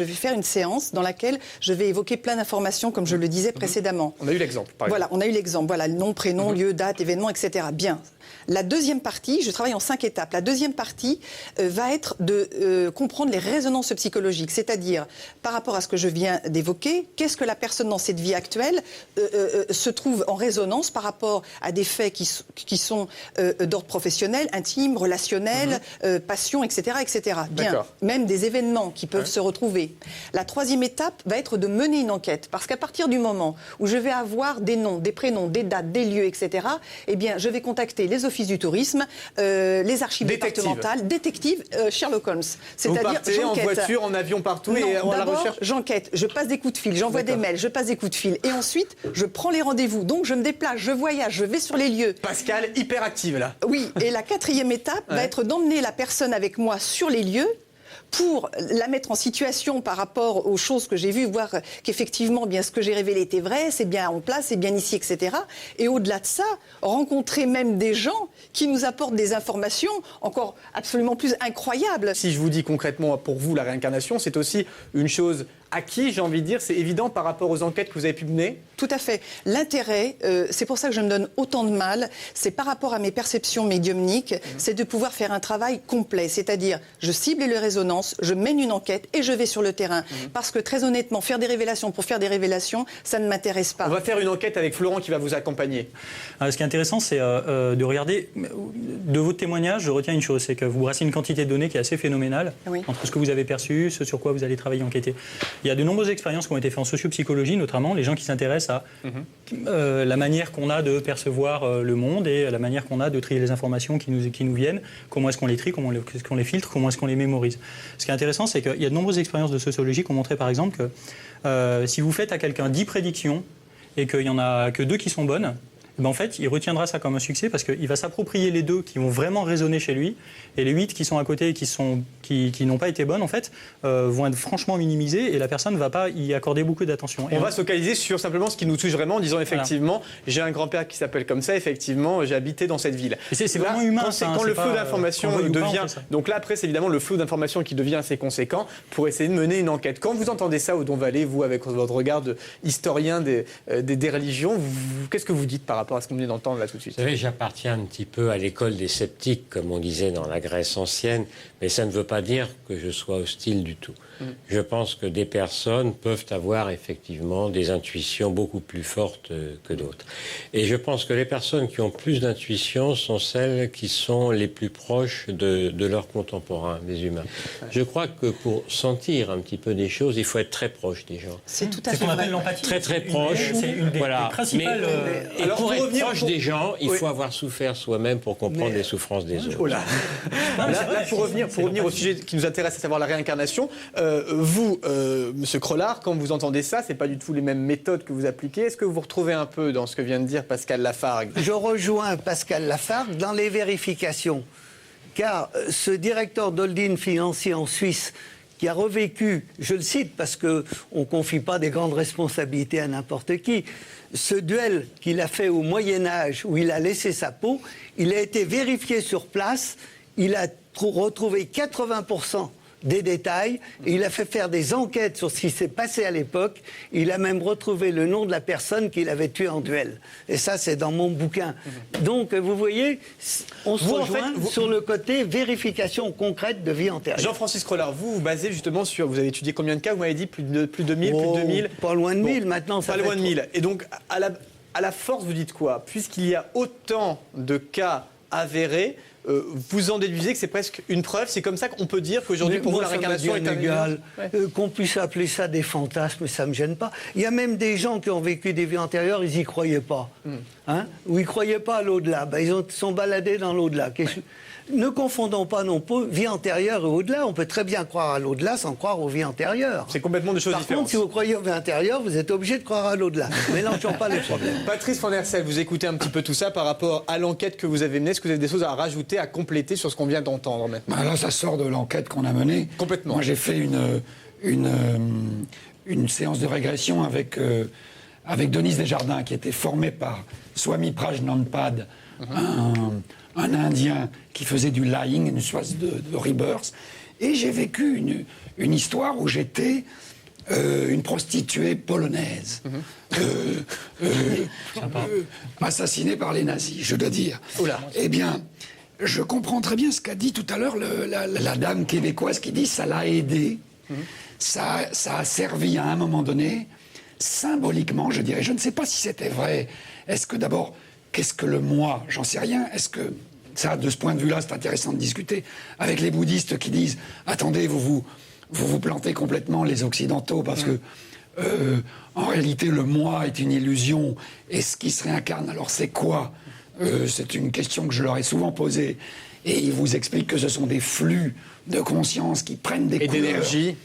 faire une séance dans laquelle je vais évoquer plein d'informations, comme je le disais précédemment. On a eu l'exemple, par exemple. Voilà, on a eu l'exemple. Voilà, le nom, prénom, lieu, date, événement, etc. Bien. La deuxième partie, je travaille en 5 étapes. La deuxième partie va être de comprendre les résonances psychologiques, c'est-à-dire par rapport à ce que je viens d'évoquer, qu'est-ce que la personne dans cette vie actuelle se trouve en résonance par rapport à des faits qui sont d'ordre professionnel, intime, relationnel, passion, etc., etc. Bien, même des événements qui peuvent se retrouver. La troisième étape va être de mener une enquête, parce qu'à partir du moment où je vais avoir des noms, des prénoms, des dates, des lieux, etc., eh bien, je vais contacter les offices du tourisme, les archives départementales, détectives, Sherlock Holmes. C'est-à-dire, vous partez en voiture, en avion, partout, et on la recherche. J'enquête, je passe des coups de fil, j'envoie des mails, je passe des coups de fil, et ensuite, je prends les rendez-vous. Donc, je me déplace, je voyage, je vais sur les lieux. Pascal, hyper active, là. Oui, et la quatrième étape va être d'emmener la personne avec moi sur les lieux, pour la mettre en situation par rapport aux choses que j'ai vues, voir qu'effectivement, bien, ce que j'ai révélé était vrai, c'est bien en place, c'est bien ici, etc. Et au-delà de ça, rencontrer même des gens qui nous apportent des informations encore absolument plus incroyables. Si je vous dis concrètement, pour vous, la réincarnation, c'est aussi une chose acquise, j'ai envie de dire, c'est évident par rapport aux enquêtes que vous avez pu mener? Tout à fait. L'intérêt, c'est pour ça que je me donne autant de mal, c'est par rapport à mes perceptions médiumniques, c'est de pouvoir faire un travail complet, c'est-à-dire je cible les résonances, je mène une enquête et je vais sur le terrain. Parce que très honnêtement, faire des révélations pour faire des révélations, ça ne m'intéresse pas. On va faire une enquête avec Florent qui va vous accompagner. Alors, ce qui est intéressant, c'est de regarder, de votre témoignage, je retiens une chose, c'est que vous brassez une quantité de données qui est assez phénoménale, entre ce que vous avez perçu, ce sur quoi vous allez travailler, enquêter. Il y a de nombreuses expériences qui ont été faites en sociopsychologie, notamment les gens qui s'intéressent à la manière qu'on a de percevoir le monde et la manière qu'on a de trier les informations qui nous viennent, comment est-ce qu'on les trie, comment est-ce qu'on les filtre, comment est-ce qu'on les mémorise. Ce qui est intéressant, c'est qu'il y a de nombreuses expériences de sociologie qui ont montré, par exemple, que si vous faites à quelqu'un 10 prédictions et qu'il n'y en a que 2 qui sont bonnes, ben en fait, il retiendra ça comme un succès parce qu'il va s'approprier les 2 qui vont vraiment résonner chez lui et les 8 qui sont à côté et qui n'ont pas été bonnes, en fait, vont être franchement minimisées et la personne ne va pas y accorder beaucoup d'attention. On va se focaliser sur simplement ce qui nous touche vraiment en disant effectivement, j'ai un grand-père qui s'appelle comme ça, effectivement, j'ai habité dans cette ville. Et c'est vraiment humain. Quand le flot d'informations devient... Donc là, après, c'est évidemment le flot d'informations qui devient assez conséquent pour essayer de mener une enquête. Quand vous entendez ça, Odon Vallée, vous, avec votre regard d'historien des religions, qu'est-ce que vous dites par rapport à ce qu'on vient d'entendre là tout de suite? Vous savez, j'appartiens un petit peu à l'école des sceptiques, comme on disait dans la Grèce ancienne, mais ça ne veut pas dire que je sois hostile du tout. Je pense que des personnes peuvent avoir effectivement des intuitions beaucoup plus fortes que d'autres. Et je pense que les personnes qui ont plus d'intuition sont celles qui sont les plus proches de leurs contemporains, des humains. Je crois que pour sentir un petit peu des choses, il faut être très proche des gens. C'est tout à fait ce qu'on appelle l'empathie. Très très proche. C'est une des principales. Et pour pour être revenir proche des gens, il faut avoir souffert soi-même pour comprendre les souffrances des autres. Oh là. Là, pour revenir au sujet qui nous intéresse, à savoir la réincarnation, vous, Monsieur Crollard, quand vous entendez ça, c'est pas du tout les mêmes méthodes que vous appliquez. Est-ce que vous vous retrouvez un peu dans ce que vient de dire Pascal Lafargue? Je rejoins Pascal Lafargue dans les vérifications, car ce directeur d'holding financier en Suisse qui a revécu, je le cite parce qu'on ne confie pas des grandes responsabilités à n'importe qui, ce duel qu'il a fait au Moyen-Âge où il a laissé sa peau, il a été vérifié sur place, il a retrouvé 80% des détails, et il a fait faire des enquêtes sur ce qui s'est passé à l'époque. Il a même retrouvé le nom de la personne qu'il avait tuée en duel. Et ça, c'est dans mon bouquin. Donc, vous voyez, on se rejoint sur le côté vérification concrète de vie antérieure. Jean-Francis Crollard, vous basez justement sur... Vous avez étudié combien de cas? Vous m'avez dit plus de 1000, plus de 2000. Pas loin de 1000 maintenant. Pas loin de 1000. Et donc, à la force, vous dites quoi? Puisqu'il y a autant de cas avérés, vous en déduisez que c'est presque une preuve. C'est comme ça qu'on peut dire qu'aujourd'hui, pour vous, la réincarnation est égal. Qu'on puisse appeler ça des fantasmes, ça ne me gêne pas. Il y a même des gens qui ont vécu des vies antérieures, ils n'y croyaient pas. Hein? Ou ils ne croyaient pas à l'au-delà. Ben, ils sont baladés dans l'au-delà. Ne confondons pas non plus vie antérieure et au-delà. On peut très bien croire à l'au-delà sans croire aux vies antérieures. C'est complètement des choses différentes. Par contre, si vous croyez aux vies antérieures, vous êtes obligé de croire à l'au-delà. Mélangeons pas les problèmes. Patrice Van Hersel, vous écoutez un petit peu tout ça par rapport à l'enquête que vous avez menée. Est-ce que vous avez des choses à rajouter, à compléter sur ce qu'on vient d'entendre maintenant? Là, ça sort de l'enquête qu'on a menée. Complètement. Moi, j'ai fait une séance de régression avec Denise Desjardins, qui était formée par Swami Prajnanpad, un Indien qui faisait du lying, une espèce de rebirth. Et j'ai vécu une histoire où j'étais une prostituée polonaise, assassinée par les nazis, je dois dire. Oula. Eh bien, je comprends très bien ce qu'a dit tout à l'heure la dame québécoise qui dit ça l'a aidé, ça a servi à un moment donné, symboliquement, je dirais. Je ne sais pas si c'était vrai. Est-ce que d'abord... Qu'est-ce que le moi? J'en sais rien. Est-ce que ça, de ce point de vue-là, c'est intéressant de discuter avec les bouddhistes qui disent attendez, vous plantez complètement les occidentaux parce que en réalité le moi est une illusion et ce qui se réincarne, alors c'est quoi? C'est une question que je leur ai souvent posée et ils vous expliquent que ce sont des flux de conscience qui prennent des couleurs, d'énergie,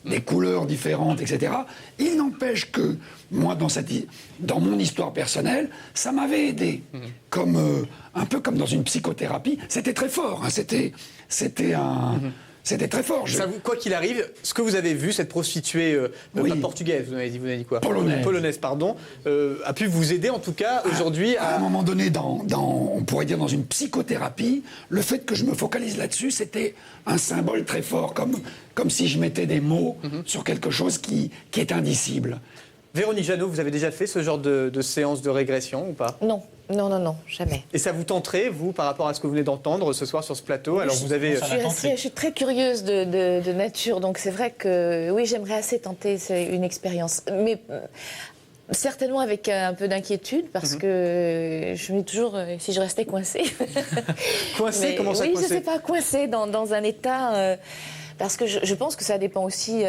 des couleurs différentes, etc. Il n'empêche que moi, dans mon histoire personnelle, ça m'avait aidé, un peu comme dans une psychothérapie. C'était très fort, hein, c'était très fort. Ça quoi qu'il arrive, ce que vous avez vu, cette prostituée pas portugaise, vous avez dit quoi? Polonaise, pardon, a pu vous aider en tout cas aujourd'hui à un moment donné, on pourrait dire dans une psychothérapie, le fait que je me focalise là-dessus, c'était un symbole très fort, comme si je mettais des mots sur quelque chose qui est indicible. Véronique Jeannot, vous avez déjà fait ce genre de séance de régression ou pas? Non, jamais. Et ça vous tenterait, vous, par rapport à ce que vous venez d'entendre ce soir sur ce plateau? Alors vous avez... Je suis très curieuse de nature, donc c'est vrai que oui, j'aimerais assez tenter une expérience. Mais certainement avec un peu d'inquiétude, parce que je me dis toujours si je restais coincée. Coincée? Comment ça, oui, coincée? Je ne sais pas, coincée dans un état... Parce que je pense que ça dépend aussi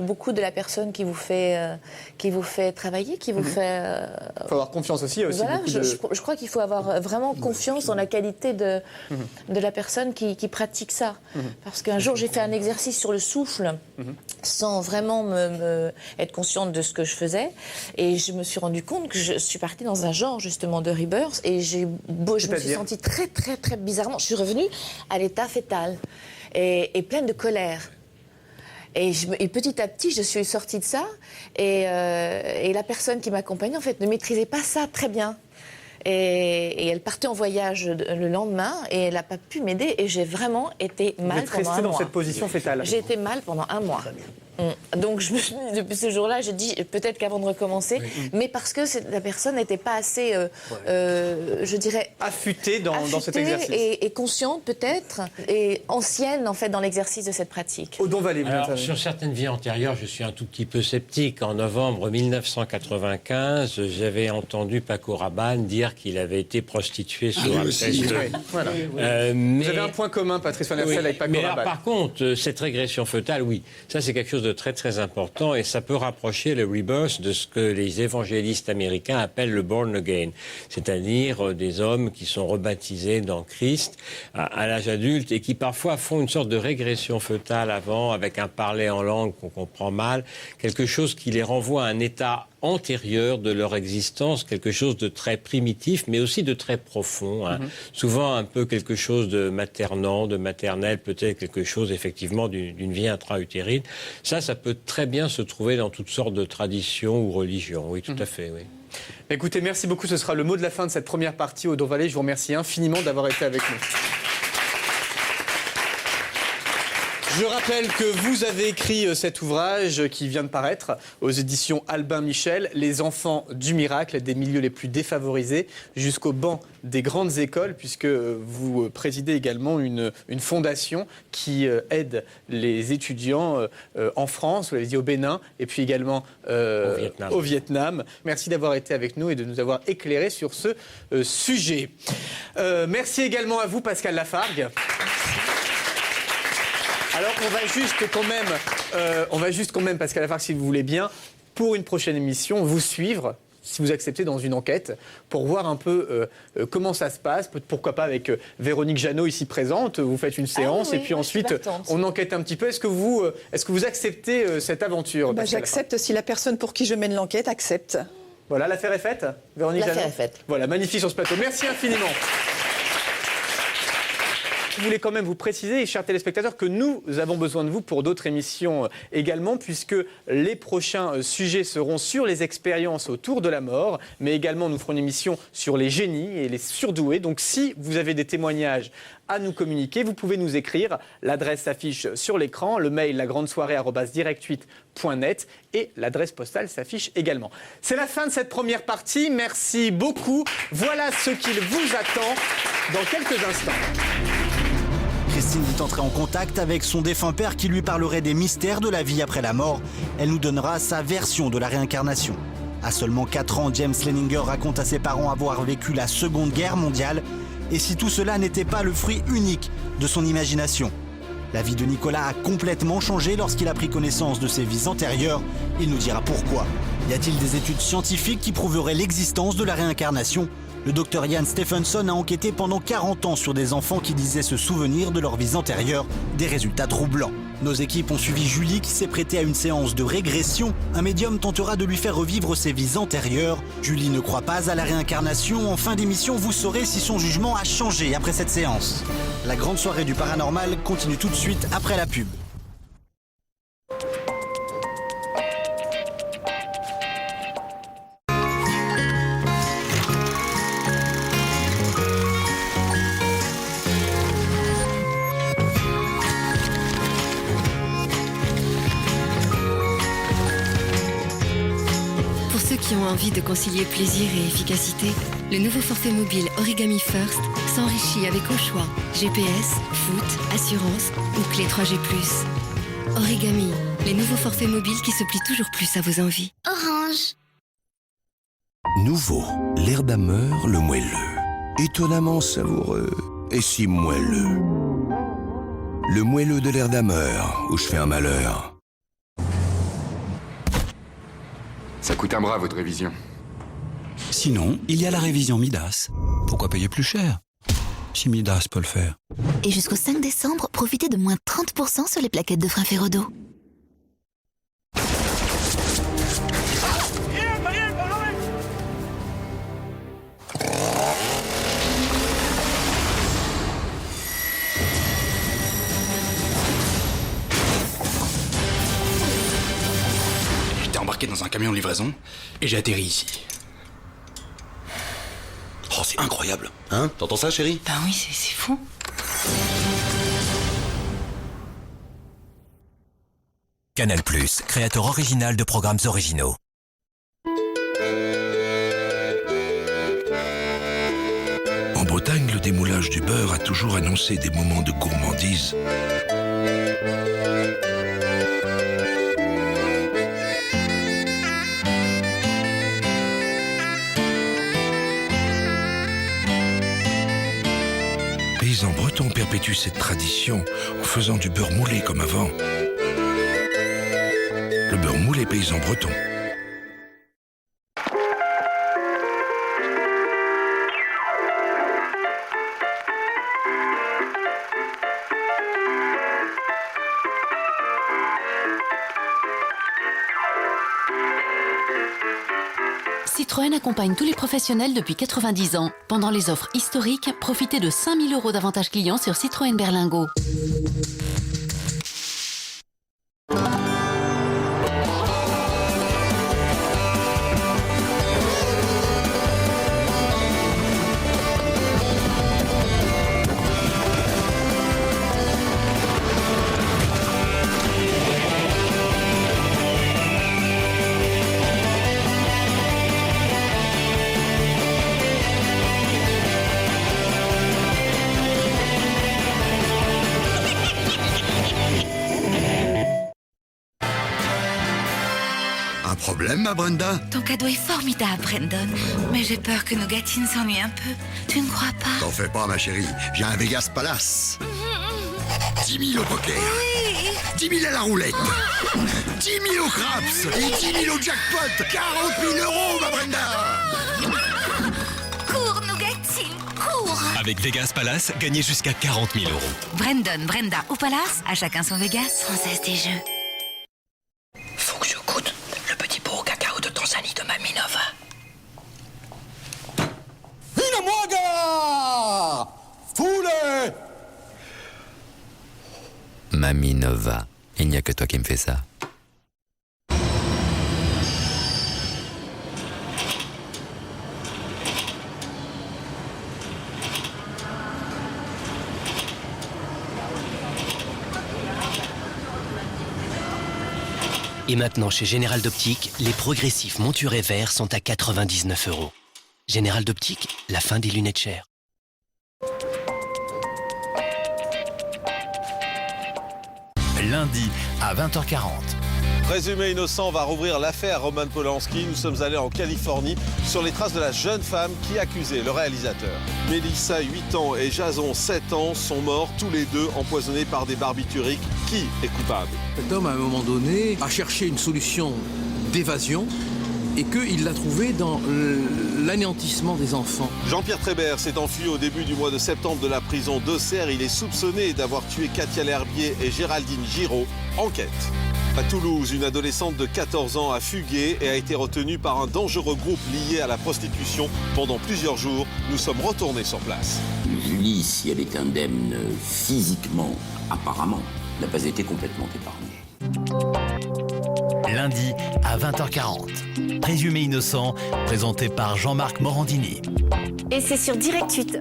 beaucoup de la personne qui vous fait travailler, qui vous fait... Il faut avoir confiance aussi. Voilà, je crois qu'il faut avoir vraiment confiance dans la qualité de la personne qui pratique ça. Parce qu'un jour, j'ai fait un exercice sur le souffle, sans vraiment être consciente de ce que je faisais. Et je me suis rendu compte que je suis partie dans un genre, justement, de rebirth. Et je me suis sentie très, très, très bizarrement. Je suis revenue à l'état fœtal. Et pleine de colère. Et petit à petit, je suis sortie de ça. Et la personne qui m'accompagnait, en fait, ne maîtrisait pas ça très bien. Et elle partait en voyage le lendemain et elle n'a pas pu m'aider. Et j'ai vraiment été mal pendant un mois. Vous êtes restée dans cette position fétale? J'ai été mal pendant un mois. Donc je me suis dit, depuis ce jour-là, j'ai dit peut-être qu'avant de recommencer, mais parce que la personne n'était pas assez, je dirais, affûtée dans cet exercice et consciente peut-être et ancienne en fait dans l'exercice de cette pratique. Odon Vallée, sur certaines vies antérieures, je suis un tout petit peu sceptique. En novembre 1995, j'avais entendu Paco Rabanne dire qu'il avait été prostitué sous un test. Voilà. Vous avez un point commun, Patrice Van Hersel, avec Paco Rabanne. Mais par contre, cette régression fœtale, oui, ça c'est quelque chose de très très important, et ça peut rapprocher le rebirth de ce que les évangélistes américains appellent le born again, c'est-à-dire des hommes qui sont rebaptisés dans Christ à l'âge adulte et qui parfois font une sorte de régression fœtale avant, avec un parler en langue qu'on comprend mal, quelque chose qui les renvoie à un état antérieur de leur existence, quelque chose de très primitif, mais aussi de très profond. Souvent un peu quelque chose de maternant, de maternel, peut-être quelque chose effectivement d'une vie intra-utérine. Ça peut très bien se trouver dans toutes sortes de traditions ou religions. Oui, tout à fait, oui. Écoutez, merci beaucoup. Ce sera le mot de la fin de cette première partie au Don Valley. Je vous remercie infiniment d'avoir été avec nous. Je rappelle que vous avez écrit cet ouvrage qui vient de paraître aux éditions Albin Michel, Les enfants du miracle, des milieux les plus défavorisés jusqu'au banc des grandes écoles, puisque vous présidez également une fondation qui aide les étudiants en France, vous l'avez dit, au Bénin, et puis également au Vietnam. Merci d'avoir été avec nous et de nous avoir éclairé sur ce sujet. Merci également à vous, Pascal Lafargue. Alors on va juste quand même, Pascal Lafargue, si vous voulez bien, pour une prochaine émission, vous suivre, si vous acceptez, dans une enquête, pour voir un peu comment ça se passe, pourquoi pas avec Véronique Jeannot ici présente, vous faites une séance et puis ensuite on enquête un petit peu. Est-ce que vous acceptez cette aventure? J'accepte si la personne pour qui je mène l'enquête accepte. Voilà, l'affaire est faite, Véronique Jeannot. L'affaire est faite. Voilà, magnifique sur ce plateau. Merci infiniment. Je voulais quand même vous préciser, chers téléspectateurs, que nous avons besoin de vous pour d'autres émissions également, puisque les prochains sujets seront sur les expériences autour de la mort, mais également nous ferons une émission sur les génies et les surdoués. Donc si vous avez des témoignages à nous communiquer, vous pouvez nous écrire. L'adresse s'affiche sur l'écran, le mail lagrandesoirée@direct8.net et l'adresse postale s'affiche également. C'est la fin de cette première partie. Merci beaucoup. Voilà ce qu'il vous attend dans quelques instants. Christine dit entrer en contact avec son défunt père qui lui parlerait des mystères de la vie après la mort. Elle nous donnera sa version de la réincarnation. À seulement 4 ans, James Leninger raconte à ses parents avoir vécu la Seconde Guerre mondiale. Et si tout cela n'était pas le fruit unique de son imagination? La vie de Nicolas a complètement changé lorsqu'il a pris connaissance de ses vies antérieures. Il nous dira pourquoi. Y a-t-il des études scientifiques qui prouveraient l'existence de la réincarnation? Le docteur Ian Stephenson a enquêté pendant 40 ans sur des enfants qui disaient se souvenir de leurs vies antérieures, des résultats troublants. Nos équipes ont suivi Julie qui s'est prêtée à une séance de régression. Un médium tentera de lui faire revivre ses vies antérieures. Julie ne croit pas à la réincarnation. En fin d'émission, vous saurez si son jugement a changé après cette séance. La grande soirée du paranormal continue tout de suite après la pub. Qui ont envie de concilier plaisir et efficacité, le nouveau forfait mobile Origami First s'enrichit avec au choix GPS, foot, assurance ou clé 3G+. Origami, les nouveaux forfaits mobiles qui se plient toujours plus à vos envies. Orange. Nouveau, l'air d'Hammer, le moelleux. Étonnamment savoureux et si moelleux. Le moelleux de l'air d'Hammer, où je fais un malheur. Ça coûte un bras, votre révision. Sinon, il y a la révision Midas. Pourquoi payer plus cher si Midas peut le faire? Et jusqu'au 5 décembre, profitez de moins 30% sur les plaquettes de frein Ferrodo. Embarqué dans un camion de livraison et j'ai atterri ici. Oh, c'est incroyable. Hein? T'entends ça, chérie? Ben oui, c'est fou. Canal+, créateur original de programmes originaux. En Bretagne, le démoulage du beurre a toujours annoncé des moments de gourmandise. Paysans bretons perpétuent cette tradition en faisant du beurre moulé comme avant. le beurre moulé paysan breton. Citroën accompagne tous les professionnels depuis 90 ans. Pendant les offres historiques, profitez de 5 000 € d'avantages clients sur Citroën Berlingo. Un problème, ma Brenda? Ton cadeau est formidable, Brandon. Mais j'ai peur que nos gâtines s'ennuient un peu. Tu ne crois pas? T'en fais pas, ma chérie. J'ai un Vegas Palace. 10 000 au poker. Oui. 10 000 à la roulette. 10 000 au craps. Et 10 000 au jackpot. 40 000 €, ma Brenda. Cours, nos gâtines, cours. Avec Vegas Palace, gagnez jusqu'à 40 000 €. Brandon, Brenda ou Palace, à chacun son Vegas. Française des jeux. Faut que je goûte le petit pot au cacao de Tanzanie de Mamie Nova. Inamoaga Foulé Mamie Nova, il n'y a que toi qui me fais ça. Et maintenant, chez Général d'Optique, les progressifs monturés verts sont à 99 €. Général d'Optique, la fin des lunettes chères. Lundi à 20h40. Présumé innocent va rouvrir l'affaire Roman Polanski. Nous sommes allés en Californie sur les traces de la jeune femme qui accusait le réalisateur. Mélissa, 8 ans, et Jason, 7 ans, sont morts tous les deux empoisonnés par des barbituriques. Qui est coupable? Cet homme, à un moment donné, a cherché une solution d'évasion et qu'il l'a trouvé dans l'anéantissement des enfants. Jean-Pierre Trébert s'est enfui au début du mois de septembre de la prison d'Auxerre. Il est soupçonné d'avoir tué Katia L'Herbier et Géraldine Giraud. Enquête. À Toulouse, une adolescente de 14 ans a fugué et a été retenue par un dangereux groupe lié à la prostitution pendant plusieurs jours. Nous sommes retournés sur place. Julie, si elle est indemne physiquement, apparemment, n'a pas été complètement épargnée. Lundi à 20h40. Présumé innocent, présenté par Jean-Marc Morandini. Et c'est sur Direct 8.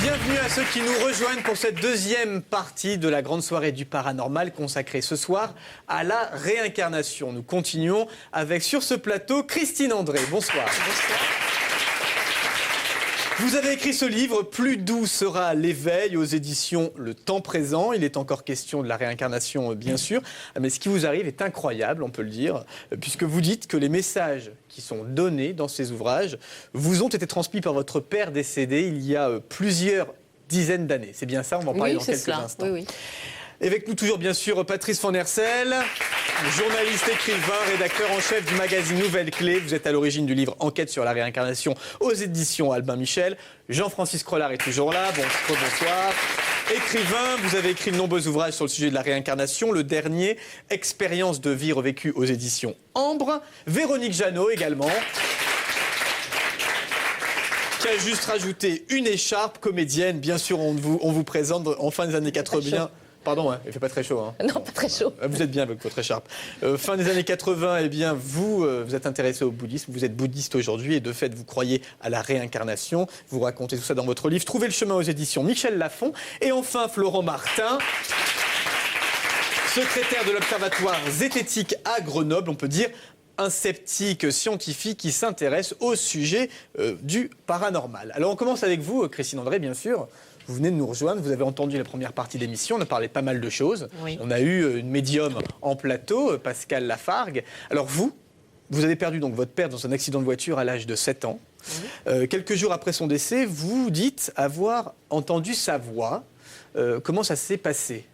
Bienvenue à ceux qui nous rejoignent pour cette deuxième partie de la grande soirée du paranormal consacrée ce soir à la réincarnation. Nous continuons avec sur ce plateau Christine André. Bonsoir. Bonsoir. Vous avez écrit ce livre, Plus doux sera l'éveil, aux éditions Le Temps Présent. Il est encore question de la réincarnation, bien sûr. Mais ce qui vous arrive est incroyable, on peut le dire, puisque vous dites que les messages qui sont donnés dans ces ouvrages vous ont été transmis par votre père décédé il y a plusieurs dizaines d'années. C'est bien ça, on va en parler dans quelques instants. Oui. Et avec nous toujours, bien sûr, Patrice Van Hersel, journaliste, écrivain, rédacteur en chef du magazine Nouvelle Clé. Vous êtes à l'origine du livre Enquête sur la réincarnation aux éditions Albin Michel. Jean-Francis Crollard est toujours là. Bonsoir. Écrivain, vous avez écrit de nombreux ouvrages sur le sujet de la réincarnation. Le dernier, Expérience de vie revécue aux éditions Ambre. Véronique Jeannot également, qui a juste rajouté une écharpe, comédienne. Bien sûr, on vous présente en fin des années 80. Pardon, il ne fait pas très chaud. Hein. Non, pas très chaud. Vous êtes bien avec votre écharpe. Fin des années 80, eh bien, vous êtes intéressé au bouddhisme. Vous êtes bouddhiste aujourd'hui et de fait, vous croyez à la réincarnation. Vous racontez tout ça dans votre livre. Trouvez le chemin aux éditions Michel Lafon. Et enfin, Florent Martin, secrétaire de l'Observatoire zététique à Grenoble. On peut dire un sceptique scientifique qui s'intéresse au sujet du paranormal. Alors, on commence avec vous, Christine André, bien sûr. Vous venez de nous rejoindre, vous avez entendu la première partie de l'émission, on a parlé de pas mal de choses. Oui. On a eu une médium en plateau, Pascal Lafargue. Alors vous avez perdu donc votre père dans un accident de voiture à l'âge de 7 ans. Quelques jours après son décès, vous dites avoir entendu sa voix. Comment ça s'est passé ?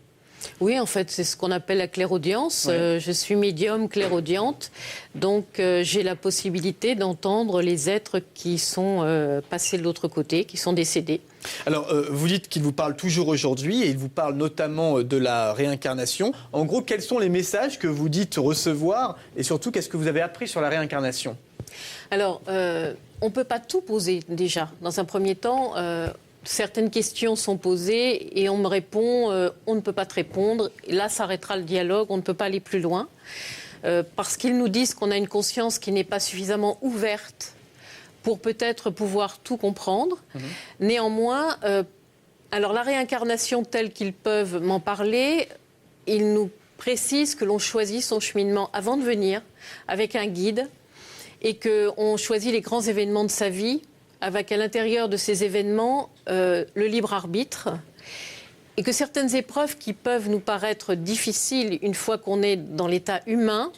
Oui, en fait, c'est ce qu'on appelle la clairaudience. Ouais. Je suis médium clairaudiente, donc j'ai la possibilité d'entendre les êtres qui sont passés de l'autre côté, qui sont décédés. Alors, vous dites qu'il vous parle toujours aujourd'hui et il vous parle notamment de la réincarnation. En gros, quels sont les messages que vous dites recevoir et surtout, qu'est-ce que vous avez appris sur la réincarnation ? Alors, on ne peut pas tout poser déjà. Dans un premier temps, certaines questions sont posées et on me répond on ne peut pas te répondre. Et là, s'arrêtera le dialogue, on ne peut pas aller plus loin. Parce qu'ils nous disent qu'on a une conscience qui n'est pas suffisamment ouverte pour peut-être pouvoir tout comprendre. Néanmoins, alors la réincarnation telle qu'ils peuvent m'en parler, ils nous précisent que l'on choisit son cheminement avant de venir, avec un guide, et qu'on choisit les grands événements de sa vie, avec à l'intérieur de ces événements le libre arbitre, et que certaines épreuves qui peuvent nous paraître difficiles une fois qu'on est dans l'état humain,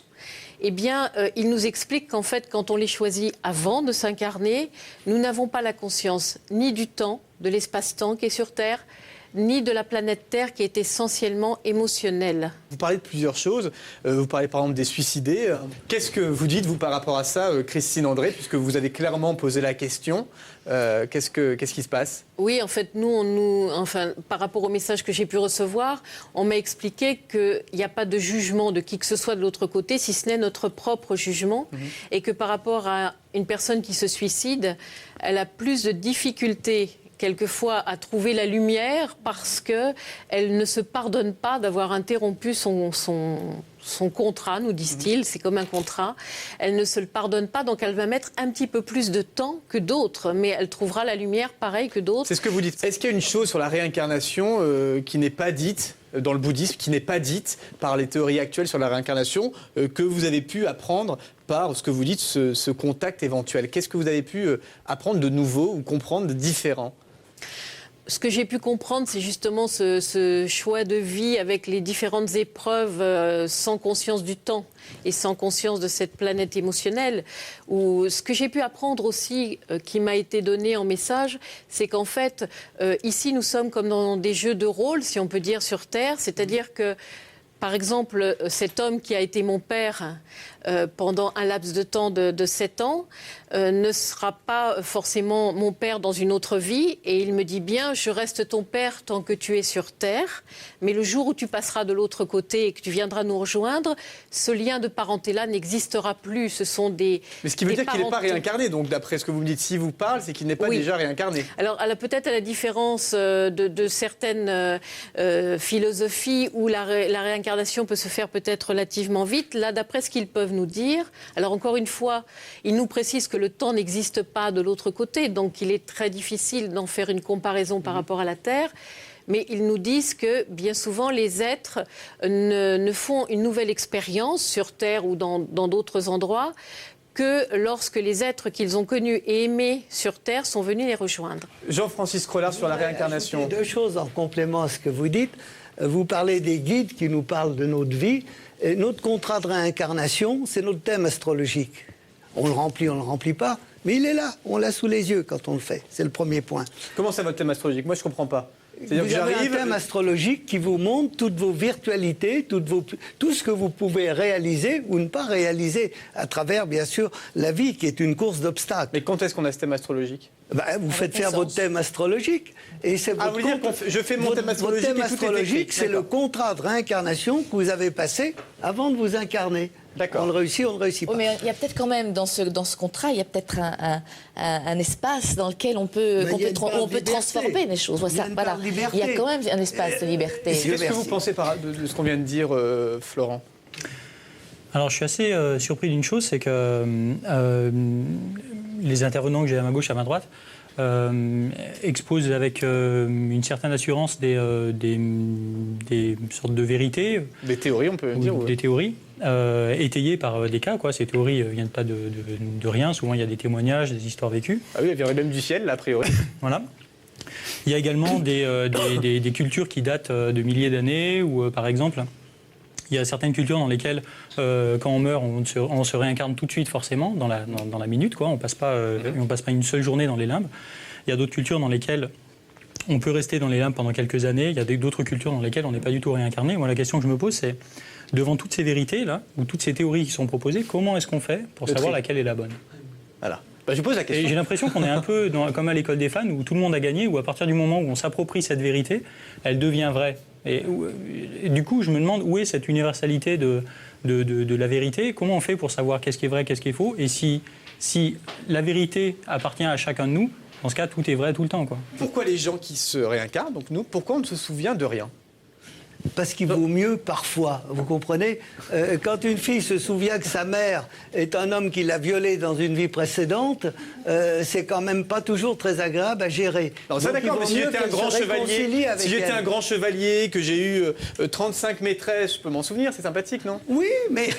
eh bien, il nous explique qu'en fait, quand on les choisit avant de s'incarner, nous n'avons pas la conscience ni du temps, de l'espace-temps qui est sur Terre, ni de la planète Terre qui est essentiellement émotionnelle. Vous parlez de plusieurs choses. Vous parlez par exemple des suicidés. Qu'est-ce que vous dites, vous, par rapport à ça, Christine André, puisque vous avez clairement posé la question. Qu'est-ce qui se passe ? Oui, en fait, par rapport au message que j'ai pu recevoir, on m'a expliqué qu'il n'y a pas de jugement de qui que ce soit de l'autre côté, si ce n'est notre propre jugement, et que par rapport à une personne qui se suicide, elle a plus de difficultés quelquefois à trouver la lumière parce qu'elle ne se pardonne pas d'avoir interrompu son contrat, nous disent-ils, c'est comme un contrat. Elle ne se le pardonne pas, donc elle va mettre un petit peu plus de temps que d'autres, mais elle trouvera la lumière pareil que d'autres. C'est ce que vous dites. Est-ce qu'il y a une chose sur la réincarnation qui n'est pas dite dans le bouddhisme, qui n'est pas dite par les théories actuelles sur la réincarnation, que vous avez pu apprendre par ce que vous dites, ce contact éventuel ? Qu'est-ce que vous avez pu apprendre de nouveau ou comprendre de différent ? Ce que j'ai pu comprendre, c'est justement ce choix de vie avec les différentes épreuves sans conscience du temps et sans conscience de cette planète émotionnelle. Ou ce que j'ai pu apprendre aussi, qui m'a été donné en message, c'est qu'en fait, ici, nous sommes comme dans des jeux de rôle, si on peut dire, sur Terre. C'est-à-dire que, par exemple, cet homme qui a été mon père pendant un laps de temps de 7 ans ne sera pas forcément mon père dans une autre vie. Et il me dit bien, je reste ton père tant que tu es sur Terre, mais le jour où tu passeras de l'autre côté et que tu viendras nous rejoindre, ce lien de parenté-là n'existera plus. Ce sont des Mais ce qui veut dire qu'il n'est pas réincarné, donc d'après ce que vous me dites, s'il vous parle, c'est qu'il n'est pas déjà réincarné. Alors, peut-être à la différence de certaines philosophies où la réincarnation peut se faire peut-être relativement vite, là, d'après ce qu'ils peuvent nous dire, alors encore une fois, ils nous précisent que le temps n'existe pas de l'autre côté, donc il est très difficile d'en faire une comparaison par rapport à la Terre. Mais ils nous disent que bien souvent les êtres ne font une nouvelle expérience sur Terre ou dans d'autres endroits que lorsque les êtres qu'ils ont connus et aimés sur Terre sont venus les rejoindre. Jean-Francis Crollard sur la réincarnation. Deux choses en complément à ce que vous dites. Vous parlez des guides qui nous parlent de notre vie. Et notre contrat de réincarnation, c'est notre thème astrologique. On le remplit pas, mais il est là, on l'a sous les yeux quand on le fait. C'est le premier point. Comment c'est votre thème astrologique ? Moi, je ne comprends pas. C'est-à-dire vous avez un thème astrologique qui vous montre toutes vos virtualités, tout ce que vous pouvez réaliser ou ne pas réaliser à travers, bien sûr, la vie qui est une course d'obstacles. Mais quand est-ce qu'on a ce thème astrologique ? Vous faites faire votre thème astrologique. Et c'est je fais mon thème astrologique. Votre thème astrologique, c'est le contrat de réincarnation que vous avez passé avant de vous incarner. D'accord. On le réussit pas. Oh, mais il y a peut-être quand même, dans ce contrat, il y a peut-être un espace dans lequel on peut transformer les choses. Il y a quand même un espace de liberté. Qu'est-ce que vous pensez de ce qu'on vient de dire, Florent ? Alors, je suis assez surpris d'une chose, c'est que les intervenants que j'ai à ma gauche, à ma droite, exposent avec une certaine assurance des sortes de vérités. Des théories, on peut dire. Des théories, étayées par des cas, quoi. Ces théories ne viennent pas de rien. Souvent, il y a des témoignages, des histoires vécues. Ah oui, elles viennent même du ciel, là, a priori. Voilà. Il y a également des cultures qui datent de milliers d'années, où, par exemple, Il y a certaines cultures dans lesquelles, quand on meurt, on se réincarne tout de suite forcément, dans la minute, quoi. On passe pas une seule journée dans les limbes. Il y a d'autres cultures dans lesquelles on peut rester dans les limbes pendant quelques années. Il y a d'autres cultures dans lesquelles on n'est pas du tout réincarné. Moi, la question que je me pose, c'est, devant toutes ces vérités-là, ou toutes ces théories qui sont proposées, comment est-ce qu'on fait pour savoir laquelle est la bonne ? Voilà. Je pose la question. Et j'ai l'impression qu'on est un peu comme à l'école des fans, où tout le monde a gagné, où à partir du moment où on s'approprie cette vérité, elle devient vraie. Et du coup, je me demande où est cette universalité de la vérité, comment on fait pour savoir qu'est-ce qui est vrai, qu'est-ce qui est faux, et si la vérité appartient à chacun de nous, dans ce cas, tout est vrai tout le temps, quoi. Pourquoi les gens qui se réincarnent, donc nous, pourquoi on ne se souvient de rien ? Parce qu'il vaut mieux parfois, vous comprenez ? Quand une fille se souvient que sa mère est un homme qui l'a violée dans une vie précédente, c'est quand même pas toujours très agréable à gérer. Alors ça d'accord, mais si j'étais un grand chevalier, que j'ai eu 35 maîtresses, je peux m'en souvenir, c'est sympathique, non ? Oui, mais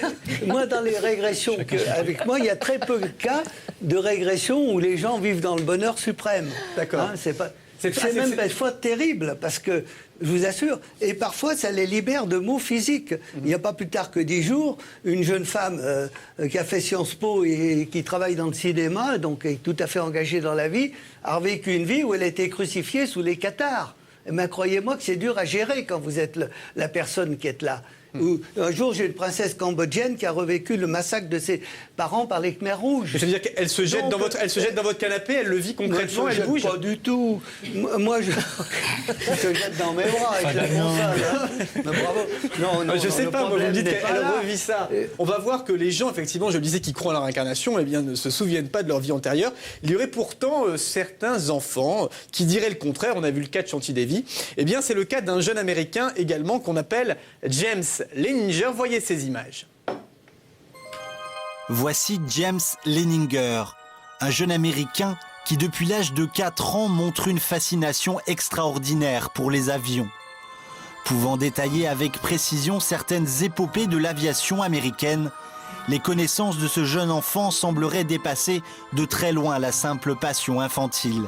moi dans les régressions, avec moi il y a très peu de cas de régression où les gens vivent dans le bonheur suprême. D'accord. Hein, c'est même parfois terrible, parce que, je vous assure, et parfois ça les libère de maux physiques. Il n'y a pas plus tard que 10 jours, une jeune femme qui a fait Sciences Po et qui travaille dans le cinéma, donc est tout à fait engagée dans la vie, a vécu une vie où elle a été crucifiée sous les cathares. Mais croyez-moi que c'est dur à gérer quand vous êtes la personne qui est là. Un jour, j'ai une princesse cambodgienne qui a revécu le massacre de ses parents par les Khmers rouges. C'est-à-dire qu'elle se jette dans votre canapé, elle le vit concrètement, elle bouge. Pas du tout. Moi, je se jette dans mes bras avec la console. Bravo. Non, je sais pas, vous me dites qu'elle revit ça. On va voir que les gens, effectivement, je le disais, qui croient à la réincarnation, eh bien, ne se souviennent pas de leur vie antérieure. Il y aurait pourtant certains enfants qui diraient le contraire. On a vu le cas de Shanti Devi. Eh bien, c'est le cas d'un jeune Américain également qu'on appelle James Leininger. Voyez ces images. Voici James Leininger, un jeune Américain qui depuis l'âge de 4 ans montre une fascination extraordinaire pour les avions. Pouvant détailler avec précision certaines épopées de l'aviation américaine, les connaissances de ce jeune enfant sembleraient dépasser de très loin la simple passion infantile.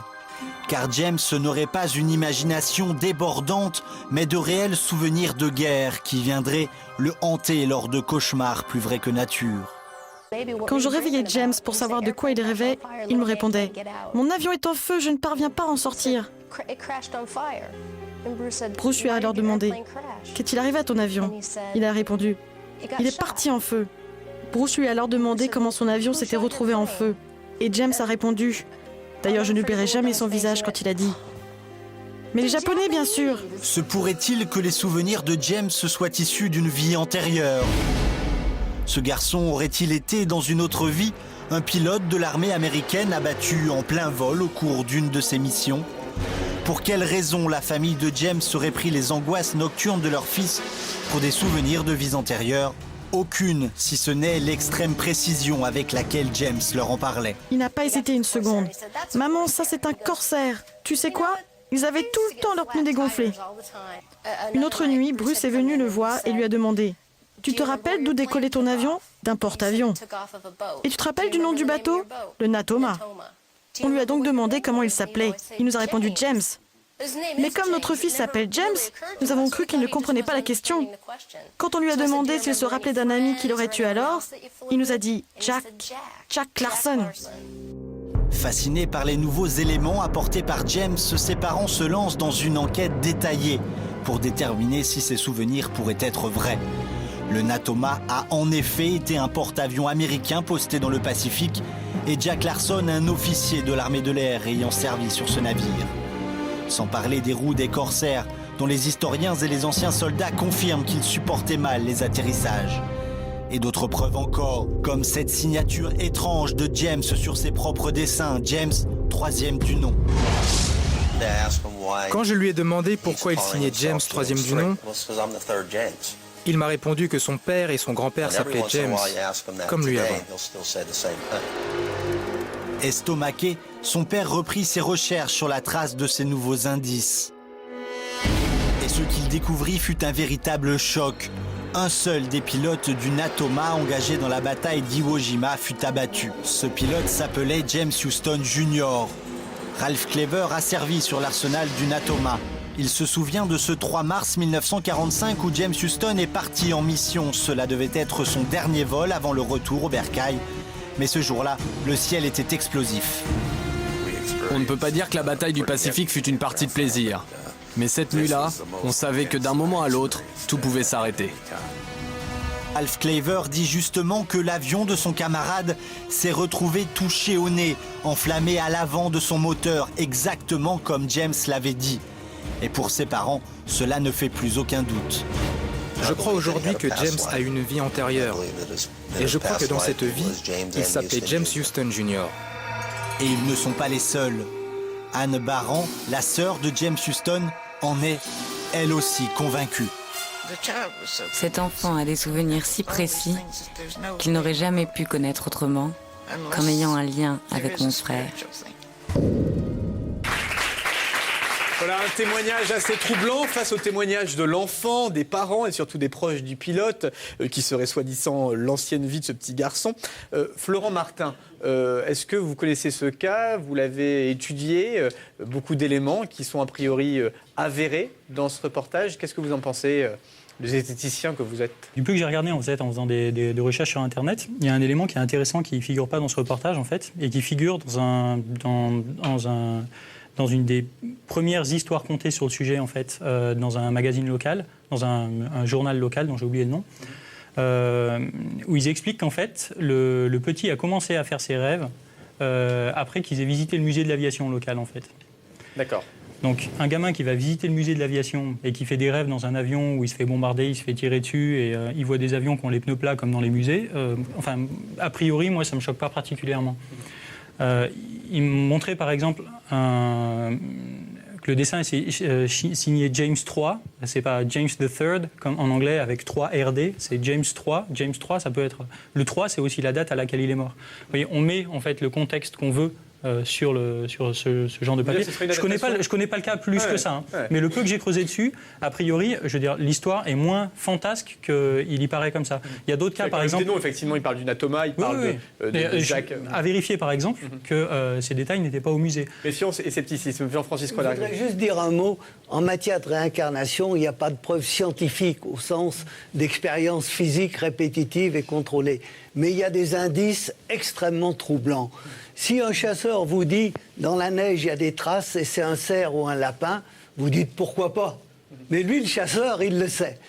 Car James n'aurait pas une imagination débordante, mais de réels souvenirs de guerre qui viendraient le hanter lors de cauchemars plus vrais que nature. Quand je réveillais James pour savoir de quoi il rêvait, il me répondait « Mon avion est en feu, je ne parviens pas à en sortir ». Bruce lui a alors demandé « Qu'est-il arrivé à ton avion ?» Il a répondu « Il est parti en feu ». Bruce lui a alors demandé comment son avion s'était retrouvé en feu. Et James a répondu « D'ailleurs, je n'oublierai jamais son visage quand il a dit « Mais les Japonais, bien sûr !» Se pourrait-il que les souvenirs de James soient issus d'une vie antérieure ? Ce garçon aurait-il été, dans une autre vie, un pilote de l'armée américaine abattu en plein vol au cours d'une de ses missions ? Pour quelle raison la famille de James aurait pris les angoisses nocturnes de leur fils pour des souvenirs de vies antérieures ? Aucune, si ce n'est l'extrême précision avec laquelle James leur en parlait. Il n'a pas hésité une seconde. « Maman, ça c'est un corsaire. Tu sais quoi ? Ils avaient tout le temps leurs pneus dégonflés. » Une autre nuit, Bruce est venu le voir et lui a demandé « Tu te rappelles d'où décollait ton avion ? D'un porte-avions. Et tu te rappelles du nom du bateau ? Le Natoma. » On lui a donc demandé comment il s'appelait. Il nous a répondu « James ». Mais comme notre fils s'appelle James, nous avons cru qu'il ne comprenait pas la question. Quand on lui a demandé s'il se rappelait d'un ami qu'il aurait tué alors, il nous a dit « Jack Larson ». Fascinés par les nouveaux éléments apportés par James, ses parents se lancent dans une enquête détaillée pour déterminer si ses souvenirs pourraient être vrais. Le Natoma a en effet été un porte-avions américain posté dans le Pacifique et Jack Larson, un officier de l'armée de l'air ayant servi sur ce navire. Sans parler des roues des corsaires, dont les historiens et les anciens soldats confirment qu'ils supportaient mal les atterrissages. Et d'autres preuves encore, comme cette signature étrange de James sur ses propres dessins, James, 3e du nom. Quand je lui ai demandé pourquoi il signait James, 3e du nom, il m'a répondu que son père et son grand-père s'appelaient James, comme lui avant. Estomaqué, son père reprit ses recherches sur la trace de ces nouveaux indices. Et ce qu'il découvrit fut un véritable choc. Un seul des pilotes du Natoma engagé dans la bataille d'Iwo Jima fut abattu. Ce pilote s'appelait James Houston Jr. Ralph Cleaver a servi sur l'arsenal du Natoma. Il se souvient de ce 3 mars 1945 où James Houston est parti en mission. Cela devait être son dernier vol avant le retour au bercail. Mais ce jour-là, le ciel était explosif. On ne peut pas dire que la bataille du Pacifique fut une partie de plaisir. Mais cette nuit-là, on savait que d'un moment à l'autre, tout pouvait s'arrêter. Alf Claver dit justement que l'avion de son camarade s'est retrouvé touché au nez, enflammé à l'avant de son moteur, exactement comme James l'avait dit. Et pour ses parents, cela ne fait plus aucun doute. Je crois aujourd'hui que James a une vie antérieure. Et je crois que dans cette vie, il s'appelait James Houston Jr. Et ils ne sont pas les seuls. Anne Barran, la sœur de James Houston, en est, elle aussi, convaincue. Cet enfant a des souvenirs si précis qu'il n'aurait jamais pu connaître autrement, comme ayant un lien avec mon frère. Voilà un témoignage assez troublant face au témoignage de l'enfant, des parents et surtout des proches du pilote, qui serait soi-disant l'ancienne vie de ce petit garçon. Florent Martin, est-ce que vous connaissez ce cas? Vous l'avez étudié, beaucoup d'éléments qui sont a priori avérés dans ce reportage. Qu'est-ce que vous en pensez, le zététicien que vous êtes? Du peu que j'ai regardé en faisant des recherches sur Internet, il y a un élément qui est intéressant qui ne figure pas dans ce reportage en fait, et qui figure dans une des premières histoires contées sur le sujet, en fait, dans un magazine local, dans un journal local dont j'ai oublié le nom, où ils expliquent qu'en fait, le petit a commencé à faire ses rêves après qu'ils aient visité le musée de l'aviation local, en fait. D'accord. Donc, un gamin qui va visiter le musée de l'aviation et qui fait des rêves dans un avion où il se fait bombarder, il se fait tirer dessus et il voit des avions qui ont les pneus plats comme dans les musées, a priori, moi, ça ne me choque pas particulièrement. Il me montrait par exemple que le dessin est signé James III, c'est pas James III comme en anglais avec 3 RD, c'est James III. James III, ça peut être le 3, c'est aussi la date à laquelle il est mort. Vous voyez, on met en fait le contexte qu'on veut sur ce genre de papier. Je connais pas le cas plus que ça, hein. Mais le peu que j'ai creusé dessus, a priori, je veux dire, l'histoire est moins fantasque qu'il y paraît comme ça. Il y a d'autres cas, par exemple. Non, effectivement, il parle du Natoma, il parle de Jacques. À vérifier, par exemple, que ces détails n'étaient pas au musée. Méfiance et scepticisme. Jean-Francis Collard. Je voudrais juste dire un mot. En matière de réincarnation, il n'y a pas de preuve scientifique au sens d'expérience physique répétitive et contrôlée. Mais il y a des indices extrêmement troublants. Si un chasseur vous dit « dans la neige, il y a des traces et c'est un cerf ou un lapin », vous dites « pourquoi pas ?» Mais lui, le chasseur, il le sait.